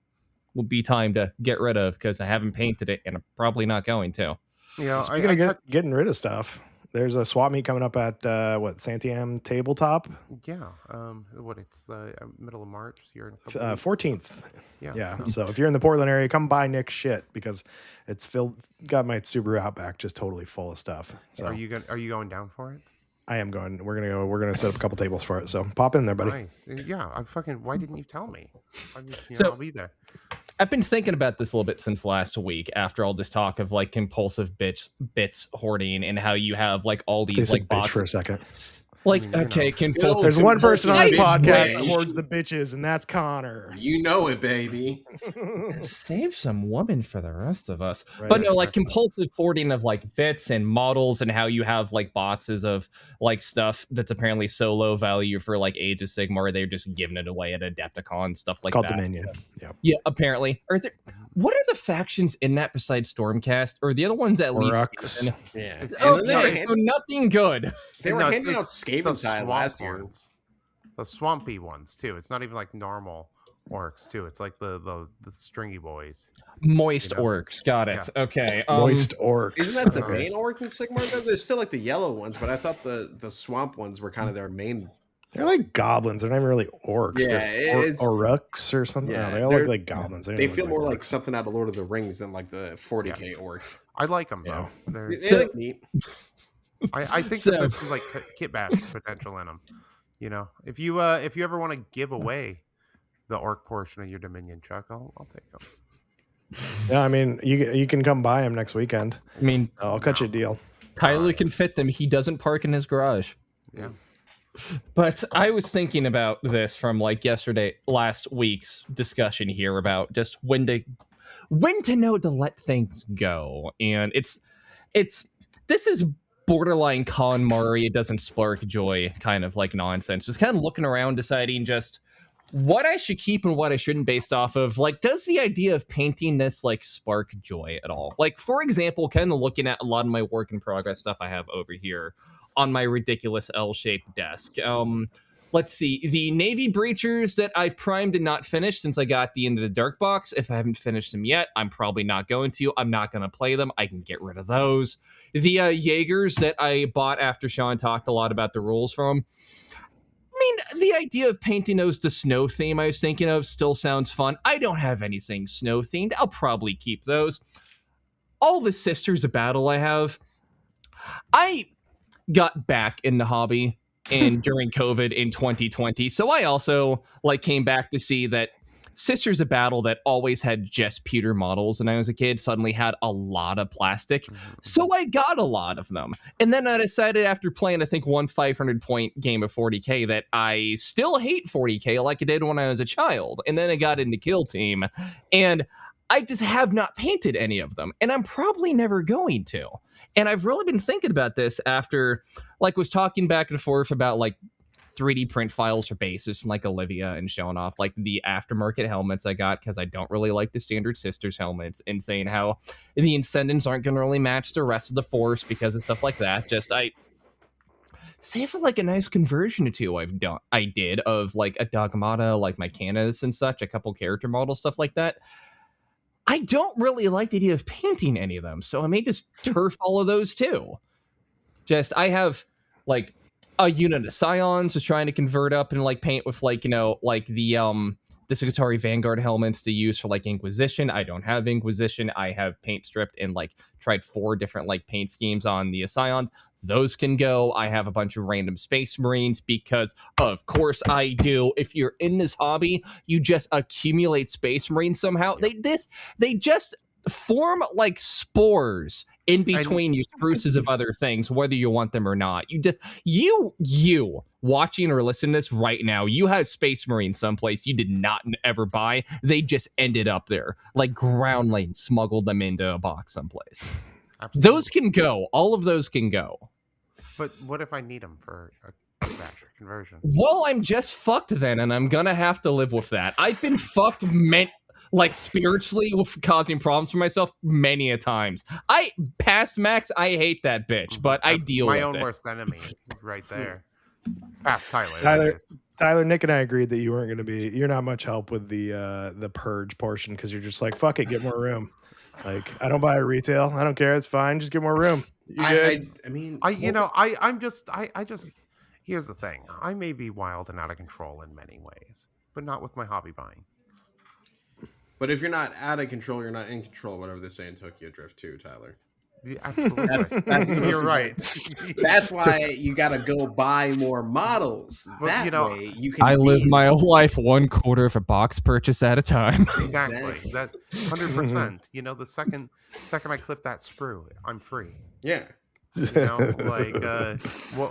would be time to get rid of because I haven't painted it, and I'm probably not going to. Yeah, speaking of getting rid of stuff, there's a swap meet coming up at Santiam Tabletop. Yeah. It's the middle of March here. 14th. Yeah. So if you're in the Portland area, come buy Nick's shit because it's got my Subaru Outback just totally full of stuff. So are you going down for it? I am going. We're gonna set up a couple tables for it. So pop in there, buddy. Nice. Yeah. Why didn't you tell me? I'll be there. I've been thinking about this a little bit since last week after all this talk of compulsive bits hoarding and how you have all these bots for a second. Compulsive. There's one person on this podcast that hoards the bitches, and that's Connor. You know it, baby. Save some woman for the rest of us. Right. But no, compulsive hoarding of bits and models, and how you have boxes of stuff that's apparently so low value for Age of Sigmar, they're just giving it away at Adepticon, stuff like that. It's called Dominion. Yeah, apparently. What are the factions in that besides Stormcast, or the other ones at least? Yeah. So nothing good. They were handing out Skaventide last year. The swampy ones too. It's not even normal orcs too. It's the stringy boys. Moist orcs. Got it. Yeah. Okay. Moist orcs. Isn't that the main orc in Sigmar? There's still the yellow ones, but I thought the swamp ones were kind of their main. They're like goblins. They're not even really orcs. Yeah, they're Oruks or something. Yeah, no, they all look like goblins. They feel more like something out of Lord of the Rings than the 40k orc. I like them though. They look neat. I think that there's some kit badge potential in them. If you ever want to give away the orc portion of your Dominion, Chuck, I'll take them. Yeah, I mean, you can come buy them next weekend. I mean, I'll cut you a deal. Tyler can fit them. He doesn't park in his garage. Yeah. But I was thinking about this from last week's discussion here about just when to know to let things go. And this is borderline Con Murray, it doesn't spark joy kind of nonsense. Just kind of looking around, deciding just what I should keep and what I shouldn't based off of, does the idea of painting this spark joy at all? For example, kind of looking at a lot of my work in progress stuff I have over here on my ridiculous L-shaped desk. Let's see, the Navy Breachers that I've primed and not finished since I got the end of the Dark Box. If I haven't finished them yet, I'm probably not going to. I'm not going to play them. I can get rid of those. The Jaegers that I bought after Sean talked a lot about the rules from. I mean, the idea of painting those to snow theme I was thinking of still sounds fun. I don't have anything snow themed. I'll probably keep those. All the Sisters of Battle I have, I got back in the hobby and during COVID in 2020. So I also came back to see that Sisters of Battle that always had just pewter models when I was a kid suddenly had a lot of plastic. So I got a lot of them. And then I decided after playing, I think, one 500-point game of 40K that I still hate 40K like I did when I was a child. And then I got into Kill Team. And I just have not painted any of them. And I'm probably never going to. And I've really been thinking about this after, was talking back and forth about, 3D print files for bases from, Olivia and showing off, the aftermarket helmets I got because I don't really like the standard Sisters helmets, and saying how the Ascendants aren't going to really match the rest of the Force because of stuff like that. save for like a nice conversion or two I did of like a Dogmata, like my Canis and such, a couple character model stuff like that. I don't really like the idea of painting any of them, so I may just turf all of those too. I have like a unit of Scions just trying to convert up and like paint with like, like the Sigatari Vanguard helmets to use for like Inquisition. I don't have Inquisition. I have paint stripped and like tried 4 different like paint schemes on the Scions. Those can go. I have a bunch of random Space Marines because of course I do. If you're in this hobby, you just accumulate Space Marines somehow. They just form like spores in between your spruces of other things, whether you want them or not. You watching or listening to this right now, you have Space Marines someplace you did not ever buy. They just ended up there, like Ground Lane smuggled them into a box someplace. Absolutely. Those can go. All of those can go. But what if I need them for a dispatcher conversion? Well, I'm just fucked then, and I'm gonna have to live with that. I've been fucked like spiritually with causing problems for myself many a times. Past max, I hate that bitch, but I deal with it. My own worst enemy right there. Past Tyler. Tyler, Nick and I agreed that you're not much help with the purge portion because you're just like, fuck it, get more room. Like, I don't buy a retail. I don't care. It's fine. Just get more room. I'm just here's the thing. I may be wild and out of control in many ways, but not with my hobby buying. But if you're not out of control, you're not in control. Whatever they say in Tokyo Drift 2, Tyler. Yeah, absolutely. That's you're right. That's why you gotta go buy more models. That way you can. I live my whole life 1/4 of a box purchase at a time. Exactly. That 100%. The second I clip that sprue, I'm free. Yeah.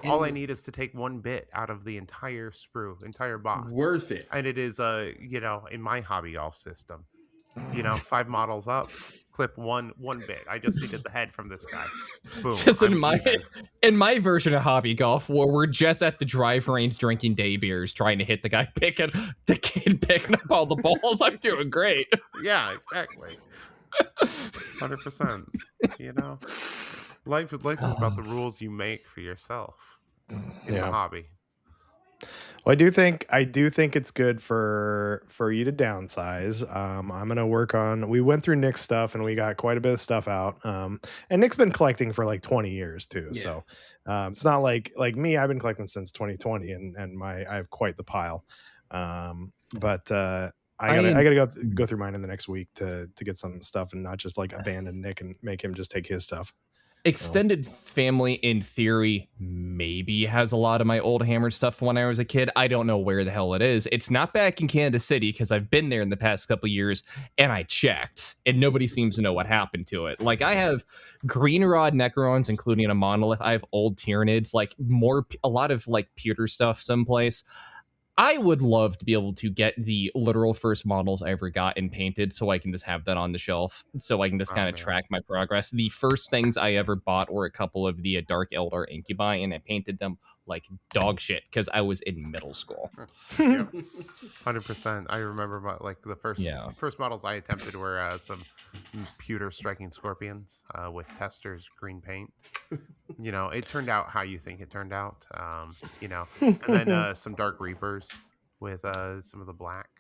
All I need is to take 1 bit out of the entire sprue, entire box. Worth it. And it is in my hobby golf system, 5 models up, clip one bit. I just needed the head from this guy. Boom. Just in my version of hobby golf, where we're just at the drive range drinking day beers, trying to hit the guy picking up all the balls. I'm doing great. Yeah, exactly. 100%. Life is about the rules you make for yourself in the hobby. Well, I do think it's good for you to downsize. I'm gonna work on. We went through Nick's stuff and we got quite a bit of stuff out. And Nick's been collecting for like 20 years too. Yeah. So it's not like me. I've been collecting since 2020, and I have quite the pile. But I gotta go through mine in the next week to get some stuff and not just like abandon Nick and make him just take his stuff. Extended family, in theory, maybe has a lot of my old Hammer stuff from when I was a kid. I don't know where the hell it is. It's not back in Kansas City because I've been there in the past couple years and I checked and nobody seems to know what happened to it. Like, I have green rod Necrons, including a monolith. I have old Tyranids, like a lot of like pewter stuff someplace. I would love to be able to get the literal first models I ever got and painted so I can just have that on the shelf so I can just kind of track my progress. The first things I ever bought were a couple of the Dark Eldar Incubi, and I painted them like dog shit because I was in middle school. 100%. I remember the first models I attempted were some pewter striking scorpions with Tester's green paint. It turned out how you think it turned out. And then some Dark Reapers with some of the black.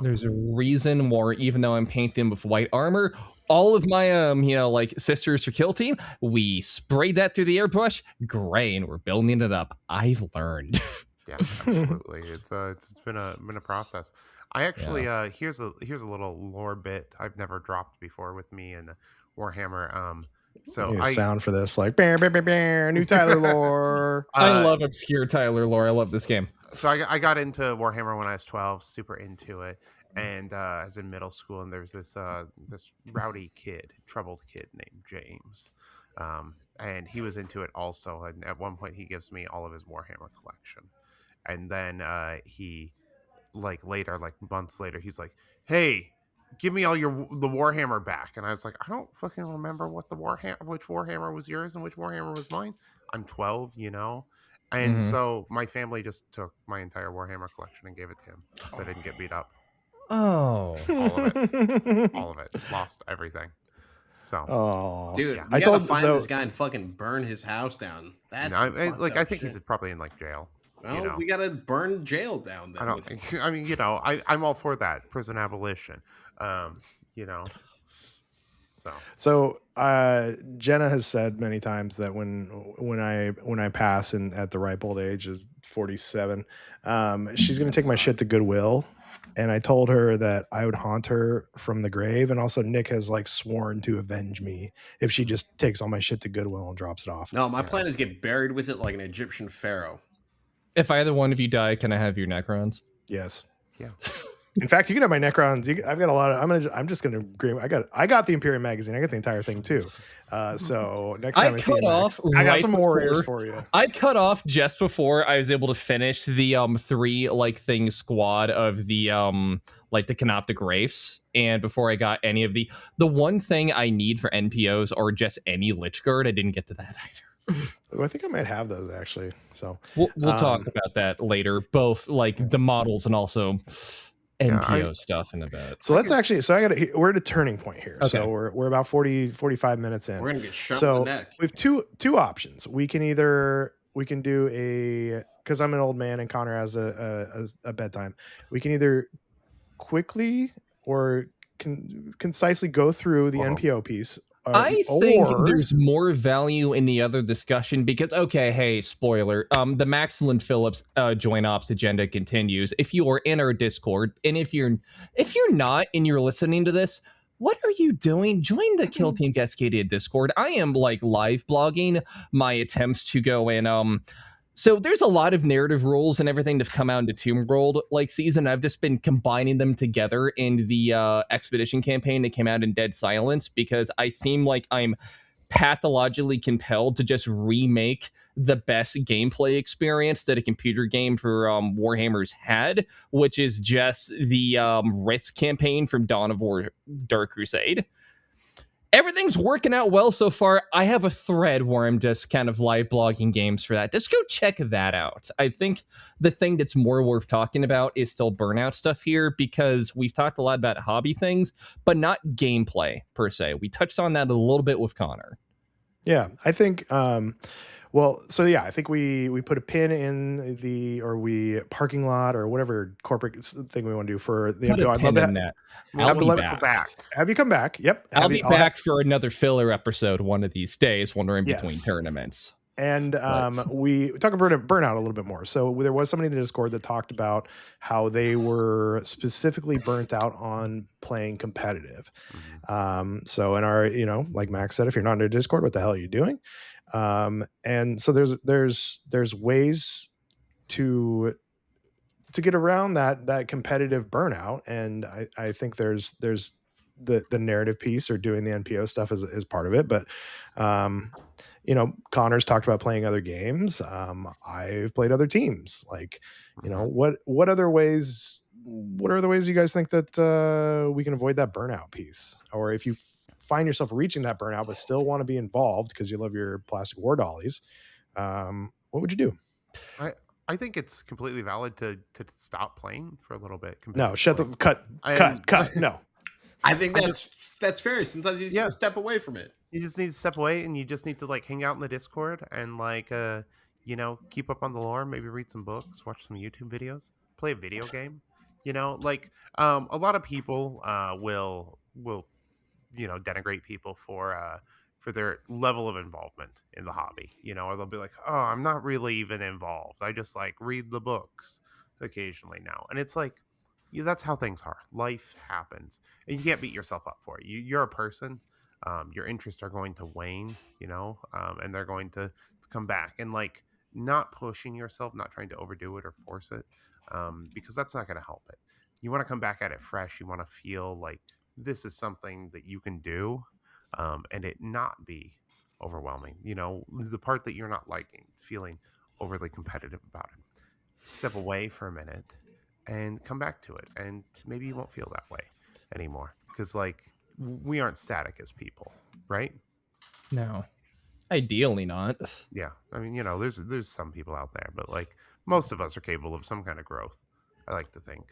There's a reason why, even though I'm painting with white armor, all of my like Sisters for Kill team, we sprayed that through the airbrush gray and we're building it up. I've learned. Yeah, absolutely. It's been a process. I actually here's a little lore bit I've never dropped before with me and Warhammer. So sound for this, like new Tyler lore. I love obscure Tyler lore. I love this game. So I got into Warhammer when I was 12, super into it, and I was in middle school, and there's this rowdy kid, troubled kid named James, and he was into it also. And at one point, he gives me all of his Warhammer collection, and then he, months later, he's like, "Hey, give me all the Warhammer back." And I was like, I don't fucking remember which Warhammer was yours and which Warhammer was mine. I'm 12, And so my family just took my entire Warhammer collection and gave it to him so I didn't get beat up. Oh. All of it. Lost everything. So, dude, yeah. we gotta find this guy and fucking burn his house down. That's I think he's probably in like jail. Well, we gotta burn jail down. Then I mean, I'm all for that prison abolition. So Jenna has said many times that when I pass and at the ripe old age of 47, she's gonna take my shit to Goodwill. And I told her that I would haunt her from the grave. And also Nick has like sworn to avenge me if she just takes all my shit to Goodwill and drops it off. No, my plan is get buried with it like an Egyptian pharaoh. If either one of you die, can I have your Necrons? Yes. Yeah. In fact, you can have my Necrons. I've got a lot of. I'm just gonna agree. I got the Imperium magazine. I got the entire thing too. So next time I see you, I got some warriors for you. I cut off just before I was able to finish the 3 like thing squad of the like the Canoptic Wraiths, and before I got any of the one thing I need for NPOs or just any Lich Guard, I didn't get to that either. I think I might have those actually. So we'll talk about that later. Both like the models and also NPO stuff in a bit. So let's actually, we're at a turning point here. Okay. So we're about 45 minutes in. We're going to get shot in the neck. We have two options. We can do cause I'm an old man and Connor has a bedtime. We can either quickly or concisely go through the NPO piece. I think there's more value in the other discussion because, okay, hey, spoiler, the Maxilin Phillips joint ops agenda continues. If you are in our Discord, and if you're not and you're listening to this, what are you doing? Join the Kill Team Cascadia Discord. I am like live blogging my attempts to go in. So there's a lot of narrative rules and everything to come out into Tomb World like season. I've just been combining them together in the expedition campaign that came out in Dead Silence because I seem like I'm pathologically compelled to just remake the best gameplay experience that a computer game for Warhammer's had, which is just the Risk campaign from Dawn of War Dark Crusade. Everything's working out well so far. I have a thread where I'm just kind of live blogging games for that. Just go check that out. I think the thing that's more worth talking about is still Burnout stuff here because we've talked a lot about hobby things, but not gameplay per se. We touched on that a little bit with Connor. Yeah, I think... I think we put a pin in we parking lot or whatever corporate thing we want to do for the NPO. I'd love that. I'll be back. Have you come back? Yep. I'll be back for another filler episode one of these days when we're in between tournaments. And we talk about Burnout a little bit more. So there was somebody in the Discord that talked about how they were specifically burnt out on playing competitive. So in our, like Max said, if you're not in a Discord, what the hell are you doing? And so there's ways to get around that competitive burnout. And I think there's the narrative piece or doing the NPO stuff is part of it. But, Connor's talked about playing other games. I've played other teams. Like, what other ways you guys think that, we can avoid that burnout piece? Or if you find yourself reaching that burnout, but still want to be involved because you love your plastic war dollies, what would you do? I think it's completely valid to stop playing for a little bit. No, cut. No, I think that's fair. Sometimes you just need to step away from it. You just need to step away, and you just need to like hang out in the Discord and keep up on the lore. Maybe read some books, watch some YouTube videos, play a video game. A lot of people will denigrate people for their level of involvement in the hobby, or they'll be like, oh, I'm not really even involved. I just like read the books occasionally now. And it's like, that's how things are. Life happens and you can't beat yourself up for it. You're a person. Your interests are going to wane, and they're going to come back, and like not pushing yourself, not trying to overdo it or force it, because that's not going to help it. You want to come back at it fresh. You want to feel like this is something that you can do, and it not be overwhelming. The part that you're not liking, feeling overly competitive about it. Step away for a minute and come back to it, and maybe you won't feel that way anymore because like we aren't static as people, right? No, ideally not. Yeah, I mean, there's some people out there, but like most of us are capable of some kind of growth. I like to think.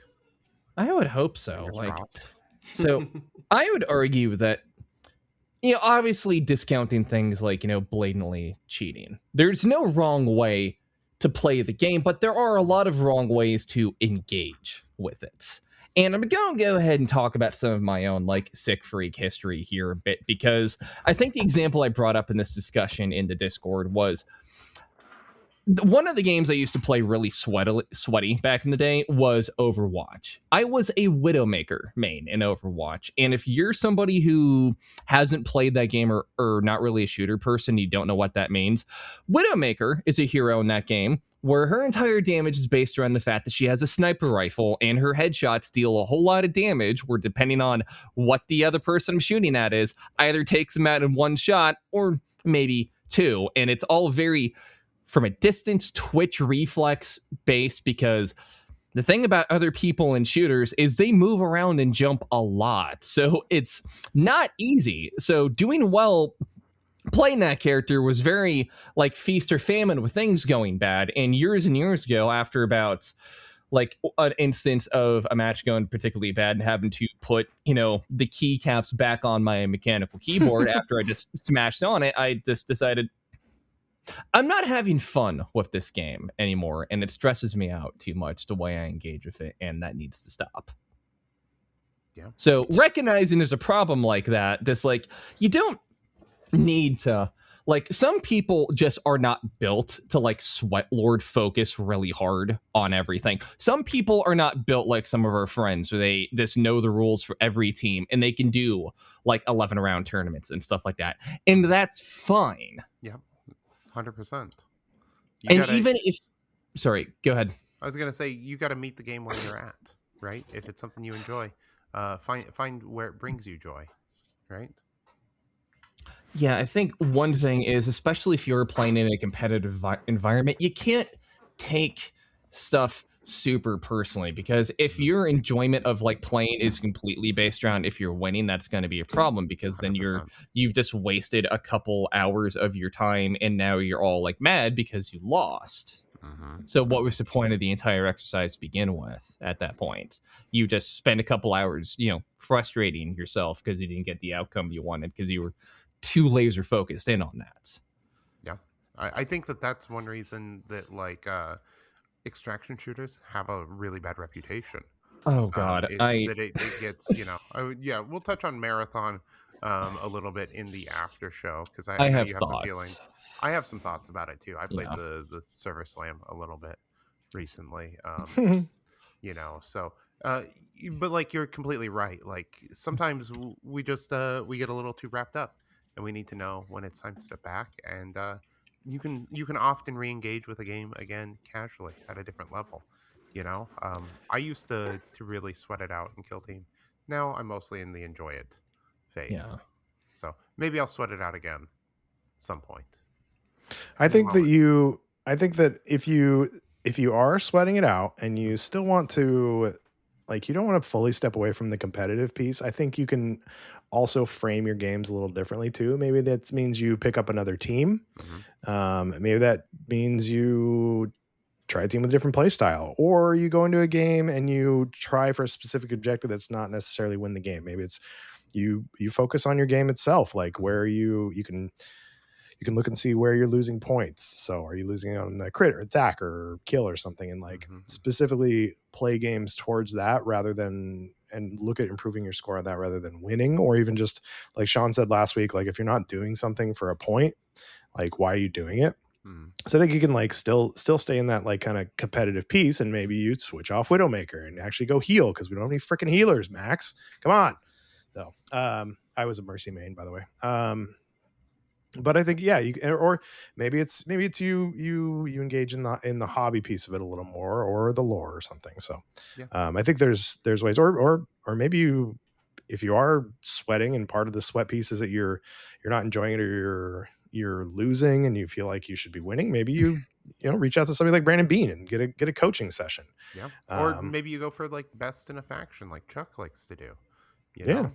I would hope so. So I would argue that obviously discounting things like, blatantly cheating. There's no wrong way to play the game, but there are a lot of wrong ways to engage with it. And I'm going to go ahead and talk about some of my own like sick freak history here a bit, because I think the example I brought up in this discussion in the Discord was one of the games I used to play really sweaty back in the day was Overwatch. I was a Widowmaker main in Overwatch. And if you're somebody who hasn't played that game or not really a shooter person, you don't know what that means. Widowmaker is a hero in that game where her entire damage is based around the fact that she has a sniper rifle and her headshots deal a whole lot of damage, where depending on what the other person I'm shooting at is, either takes them out in one shot or maybe two. And it's all very from a distance twitch reflex based, because the thing about other people in shooters is they move around and jump a lot. So it's not easy. So doing well playing that character was very like feast or famine with things going bad. And years ago, after about like an instance of a match going particularly bad and having to put, the keycaps back on my mechanical keyboard after I just smashed on it, I just decided I'm not having fun with this game anymore, and it stresses me out too much the way I engage with it, and that needs to stop. Yeah. So recognizing there's a problem like that, this like you don't need to like, some people just are not built to like sweat lord focus really hard on everything. Some people are not built like some of our friends where they just know the rules for every team and they can do like 11 round tournaments and stuff like that, and that's fine. Yeah. 100%. Even if, sorry, go ahead. I was gonna say you got to meet the game where you're at, right? If it's something you enjoy, find where it brings you joy, right? Yeah, I think one thing is, especially if you're playing in a competitive environment, you can't take stuff super personally, because if your enjoyment of like playing is completely based around if you're winning, that's going to be a problem, because then 100%. you've just wasted a couple hours of your time and now you're all like mad because you lost. So what was the point of the entire exercise to begin with? At that point, you just spend a couple hours frustrating yourself because you didn't get the outcome you wanted because you were too laser focused in on that. Yeah, I think that's one reason that like extraction shooters have a really bad reputation. Oh God, that it gets yeah. We'll touch on Marathon a little bit in the after show, because I know have you have thoughts. some feelings. I have some thoughts about it too. I played the Server Slam a little bit recently, so but like you're completely right. Like sometimes we just we get a little too wrapped up, and we need to know when it's time to step back, and you can often re-engage with a game again casually at a different level. I used to really sweat it out and kill team. Now I'm mostly in the enjoy it phase. Yeah. So maybe I'll sweat it out again at some point. I think that if you are sweating it out and you still want to, like, you don't want to fully step away from the competitive piece, I think you can also frame your games a little differently too. Maybe that means you pick up another team. Maybe that means you try a team with a different play style, or you go into a game and you try for a specific objective that's not necessarily win the game. Maybe it's you focus on your game itself, like where you can look and see where you're losing points. So are you losing on a crit or attack or kill or something, and like specifically play games towards that and look at improving your score on that rather than winning. Or even just like Sean said last week, like if you're not doing something for a point, like why are you doing it? So I think you can like still stay in that like kind of competitive piece, and maybe you switch off Widowmaker and actually go heal, because we don't have any freaking healers, Max. Come on. So I was a Mercy main, by the way. But I think or maybe it's you engage in the hobby piece of it a little more, or the lore or something. So I think there's ways, or maybe if you are sweating and part of the sweat piece is that you're not enjoying it, or you're losing and you feel like you should be winning, maybe you reach out to somebody like Brandon Bean and get a coaching session. Yeah. Or maybe you go for like best in a faction like Chuck likes to do.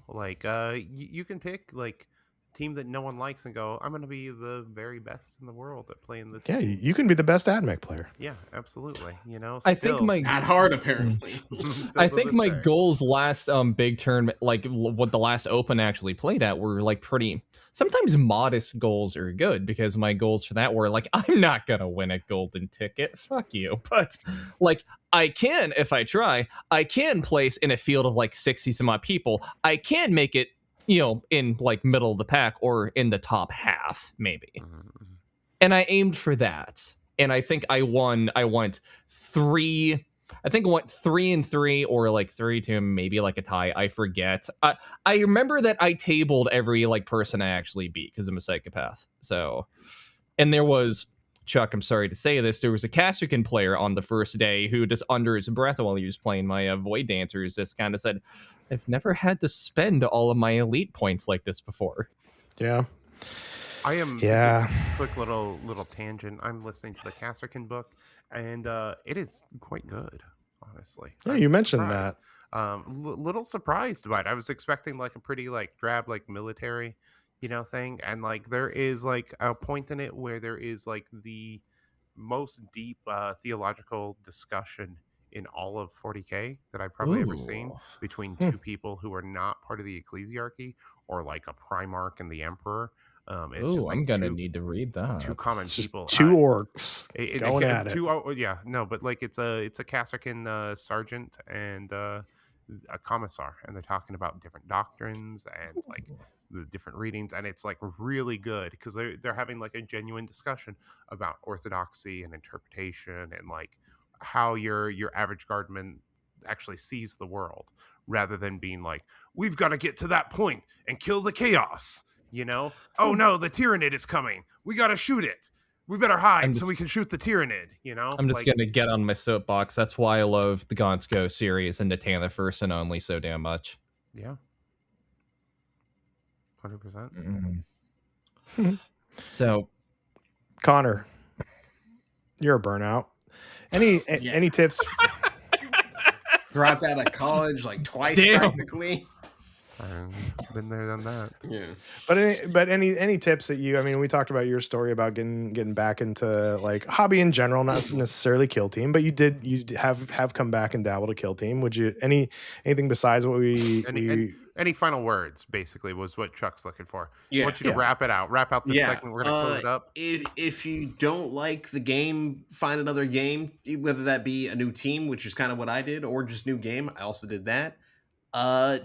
Like you can pick like team that no one likes and go, I'm going to be the very best in the world at playing this Yeah, game. you can be the best AdMech player. Yeah, absolutely. You know, I think my Not hard, apparently. I think my goals last big tournament, like what the last Open actually played at, were like pretty. Sometimes modest goals are good because my goals for that were like, I'm not gonna win a golden ticket, fuck you. But like, I can, if I try, I can place in a field of like 60 some odd people. I can make it, in like middle of the pack or in the top half, maybe. And I aimed for that. And I think I won. I went 3. I think I went 3-3 or like 3-2, maybe like a tie. I forget. I remember that I tabled every like person I actually beat because I'm a psychopath. So, and there was Chuck. I'm sorry to say this. There was a Castrican player on the first day who just under his breath while he was playing my Void Dancers just kind of said, "I've never had to spend all of my elite points like this before." Yeah. I am. Yeah. Quick little tangent. I'm listening to the Castrican book, and it is quite good, honestly. Yeah, you mentioned that. Little surprised by it. I was expecting like a pretty like drab like military, thing, and like there is like a point in it where there is like the most deep theological discussion in all of 40K that I've probably ever seen between two people who are not part of the ecclesiarchy or like a Primarch and the Emperor. It's just like I'm gonna need to read that. Two common people, two orcs going at it. But like it's a Castrican sergeant and a commissar, and they're talking about different doctrines and like the different readings, and it's like really good because they're having like a genuine discussion about orthodoxy and interpretation and like how your average guardman actually sees the world, rather than being like, we've got to get to that point and kill the chaos. Oh no, the Tyrannid is coming. We got to shoot it. We better hide so we can shoot the Tyrannid, I'm just going to get on my soapbox. That's why I love the Gaunt's Go series and Natana First and Only so damn much. Yeah. 100%. So, Connor, you're a burnout. Any tips? Dropped out of college like twice practically. I've been there, done that. Yeah. But any tips that we talked about your story about getting back into like hobby in general, not necessarily kill team, but you have come back and dabbled a kill team. Would you anything besides what any final words basically was what Chuck's looking for. Yeah. I want you to wrap it out. Wrap out this segment. We're gonna close it up. If you don't like the game, find another game, whether that be a new team, which is kind of what I did, or just new game. I also did that.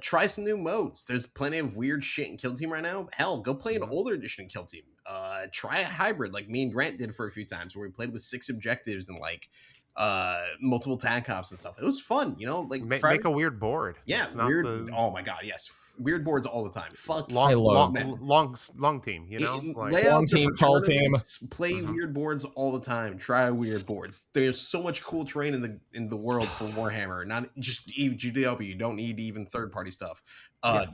Try some new modes. There's plenty of weird shit in Kill Team right now. Hell, go play an older edition of Kill Team. Try a hybrid like me and Grant did for a few times where we played with 6 objectives and like multiple tag ops and stuff. It was fun, like make a weird board. Yeah, weird. Oh my god, yes. Weird boards all the time. Fuck long team, long team, tall team. Play weird boards all the time. Try weird boards. There's so much cool terrain in the world for Warhammer. Not just GW. You don't need even third party stuff.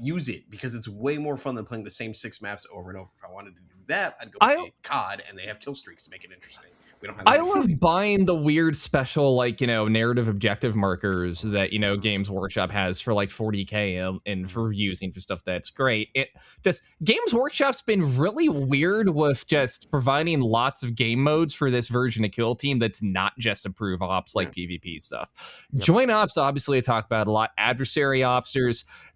Use it because it's way more fun than playing the same 6 maps over and over. If I wanted to do that, I'd go play COD, and they have kill streaks to make it interesting. We don't have I love buying the weird special narrative objective markers that Games Workshop has for like 40K and for using for stuff that's great. It just Games Workshop's been really weird with just providing lots of game modes for this version of Kill Team that's not just improve ops like PvP stuff. Joint ops, obviously, I talk about a lot. Adversary ops,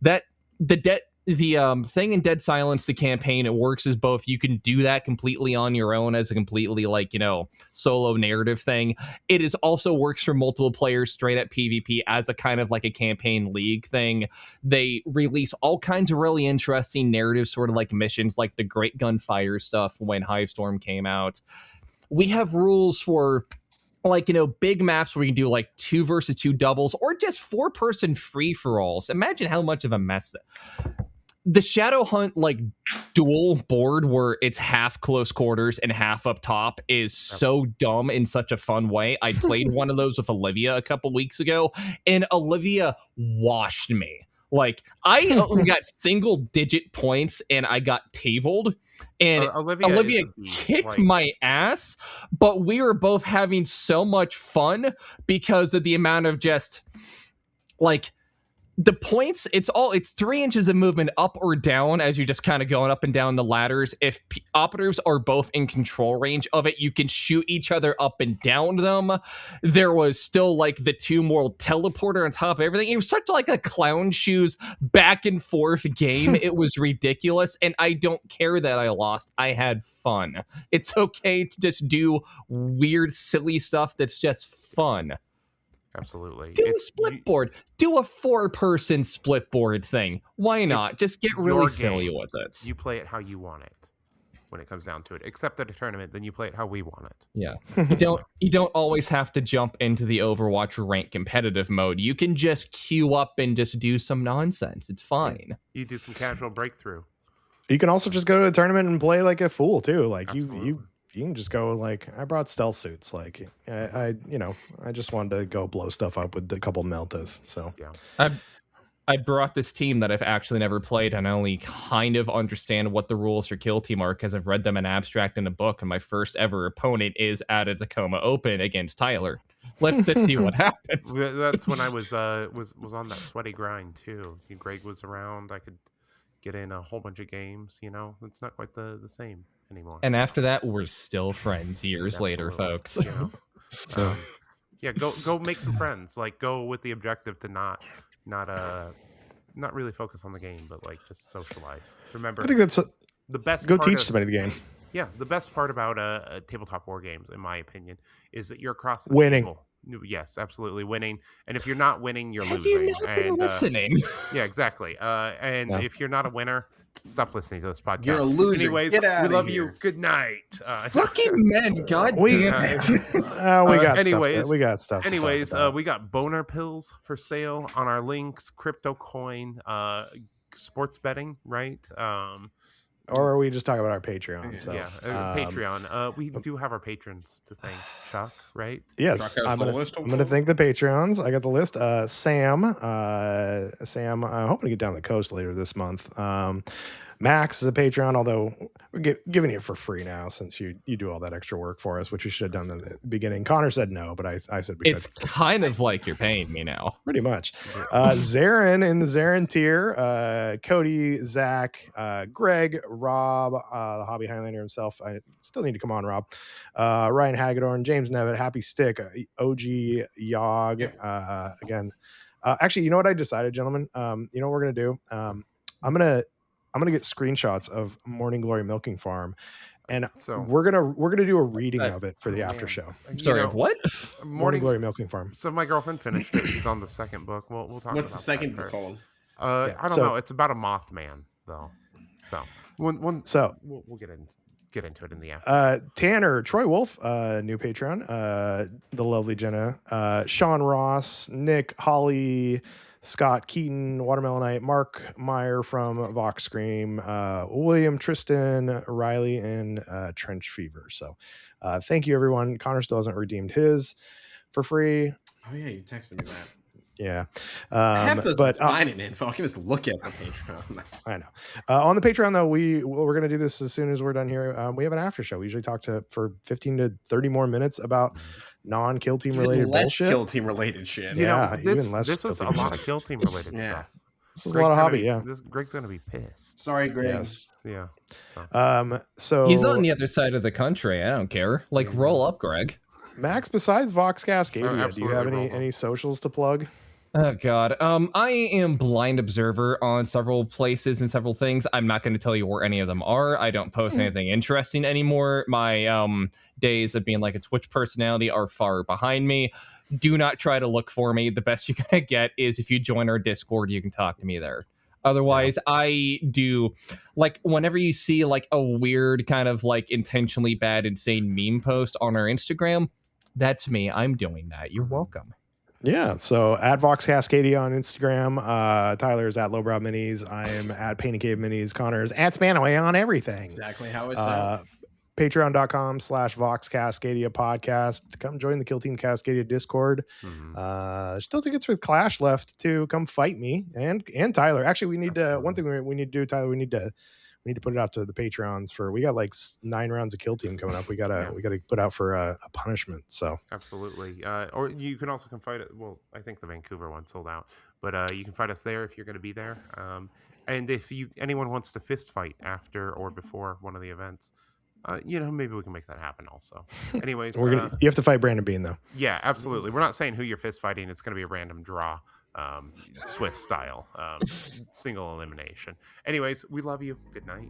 that the thing in Dead Silence, the campaign, it works as both. You can do that completely on your own as a completely solo narrative thing. It is also works for multiple players straight at PvP as a kind of like a campaign league thing. They release all kinds of really interesting narrative sort of like missions, like the Great Gunfire stuff when Hivestorm came out. We have rules for big maps where you can do like 2 versus 2 doubles or just 4-person free-for-alls. Imagine how much of a mess the Shadow Hunt dual board where it's half close quarters and half up top is so dumb in such a fun way. I played one of those with Olivia a couple weeks ago, and Olivia washed me. I got single digit points and I got tabled, and Olivia kicked my ass, but we were both having so much fun because of the amount of just the points, it's 3 inches of movement up or down as you're just kind of going up and down the ladders. If operatives are both in control range of it, you can shoot each other up and down them. There was still like the 2 more teleporter on top of everything. It was such like a clown shoes back and forth game. It was ridiculous, and I don't care that I lost. I had fun. It's okay to just do weird, silly stuff that's just fun. Absolutely. Do a split board. Do a 4-person split board thing. Why not? Just get really silly with it. You play it how you want it when it comes down to it. Except at a tournament, then you play it how we want it. Yeah. You don't always have to jump into the Overwatch rank competitive mode. You can just queue up and just do some nonsense. It's fine. You do some casual breakthrough. You can also just go to a tournament and play like a fool too. Like Absolutely. you can just go like, I brought stealth suits. Like I just wanted to go blow stuff up with a couple meltas. So yeah, I brought this team that I've actually never played, and I only kind of understand what the rules for Kill Team are because I've read them in abstract in a book. And my first ever opponent is at a Tacoma Open against Tyler. Let's just see what happens. That's when I was on that sweaty grind too. Greg was around. I could get in a whole bunch of games. It's not quite the same anymore. And after that, we're still friends years later, folks. Yeah, go make some friends. Like, go with the objective to not really focus on the game, but like just socialize. Remember, I think that's the best. Go teach somebody the game. Yeah, the best part about a tabletop war games, in my opinion, is that you're across the winning. table. Yes, absolutely winning. And if you're not winning, you're Have losing. You not been listening? Yeah, exactly. And if you're not a winner, stop listening to this podcast. You're a loser. Anyways, Get out we of love here. you. Good night. Fucking men, god damn it. We got stuff. Anyways, we got boner pills for sale on our links, crypto coin, sports betting, right? Or are we just talking about our Patreon? So, Patreon. We do have our patrons to thank, Chuck, right? Yes, I'm gonna thank the Patrons. I got the list. Sam, I'm hoping to get down the coast later this month. Max is a Patreon, although we're giving it for free now since you do all that extra work for us, which we should have done in the beginning. Connor said no, but I said we could. It's kind of like you're paying me now. Pretty much. Zarin in the Zarin tier, Cody, Zach, Greg, Rob, the Hobby Highlander himself. I still need to come on, Rob. Ryan Hagedorn, James Nevitt, Happy Stick, OG Yog. Again, actually, you know what I decided, gentlemen? You know what we're gonna do? I'm gonna get screenshots of Morning Glory Milking Farm, and so we're gonna do a reading of it for the after show. Sorry, what? Morning Glory Milking Farm. So my girlfriend finished it. She's on the second book. We'll talk. What's about the second that book called? I don't know. It's about a Mothman though. So we'll get into it in the after. Tanner, Troy Wolf, new Patreon. The lovely Jenna, Sean Ross, Nick, Holly, Scott Keaton, Watermelonite, Mark Meyer from Vox Scream, William, Tristan, Riley, and Trench Fever. So thank you, everyone. Connor still hasn't redeemed his for free. Oh, yeah, you texted me that. Yeah. I have those sign-in info. I can just look at the Patreon. I know. On the Patreon, though, we're going to do this as soon as we're done here. We have an after show. We usually talk for 15 to 30 more minutes about non-kill team related bullshit. Kill team related shit. This was a lot of kill team related stuff. This was a lot of hobby. Greg's gonna be pissed. Sorry, Greg. Yes. Yeah. So he's on the other side of the country. I don't care. Like, roll up, Greg. Max, besides Vox Cascadia, do you have any socials to plug? Oh God. I am blind observer on several places and several things. I'm not going to tell you where any of them are. I don't post anything interesting anymore. My days of being like a Twitch personality are far behind me. Do not try to look for me. The best you're going to get is if you join our Discord, you can talk to me there. Otherwise, I do, like, whenever you see like a weird kind of like intentionally bad, insane meme post on our Instagram, that's me. I'm doing that. You're welcome. Yeah, so at Vox Cascadia on Instagram, Tyler's at Lowbrow Minis, I am at Painted Cave Minis, Connor's at Spanaway on everything. Exactly how it sounds. Patreon.com/Vox Cascadia podcast. Come join the Kill Team Cascadia Discord. There's still tickets for Clash left to come fight me and Tyler. Actually, we need to one thing we need to do, Tyler. We need to We need to put it out to the Patreons for. We got like 9 rounds of Kill Team coming up. We gotta put out for a punishment. So absolutely. Or you can also come fight it. Well, I think the Vancouver one sold out, but you can fight us there if you're going to be there. And if anyone wants to fist fight after or before one of the events, maybe we can make that happen also. Anyways, you have to fight Brandon Bean though. Yeah, absolutely. We're not saying who you're fist fighting. It's going to be a random draw, Swiss style, single elimination. Anyways, we love you. Good night.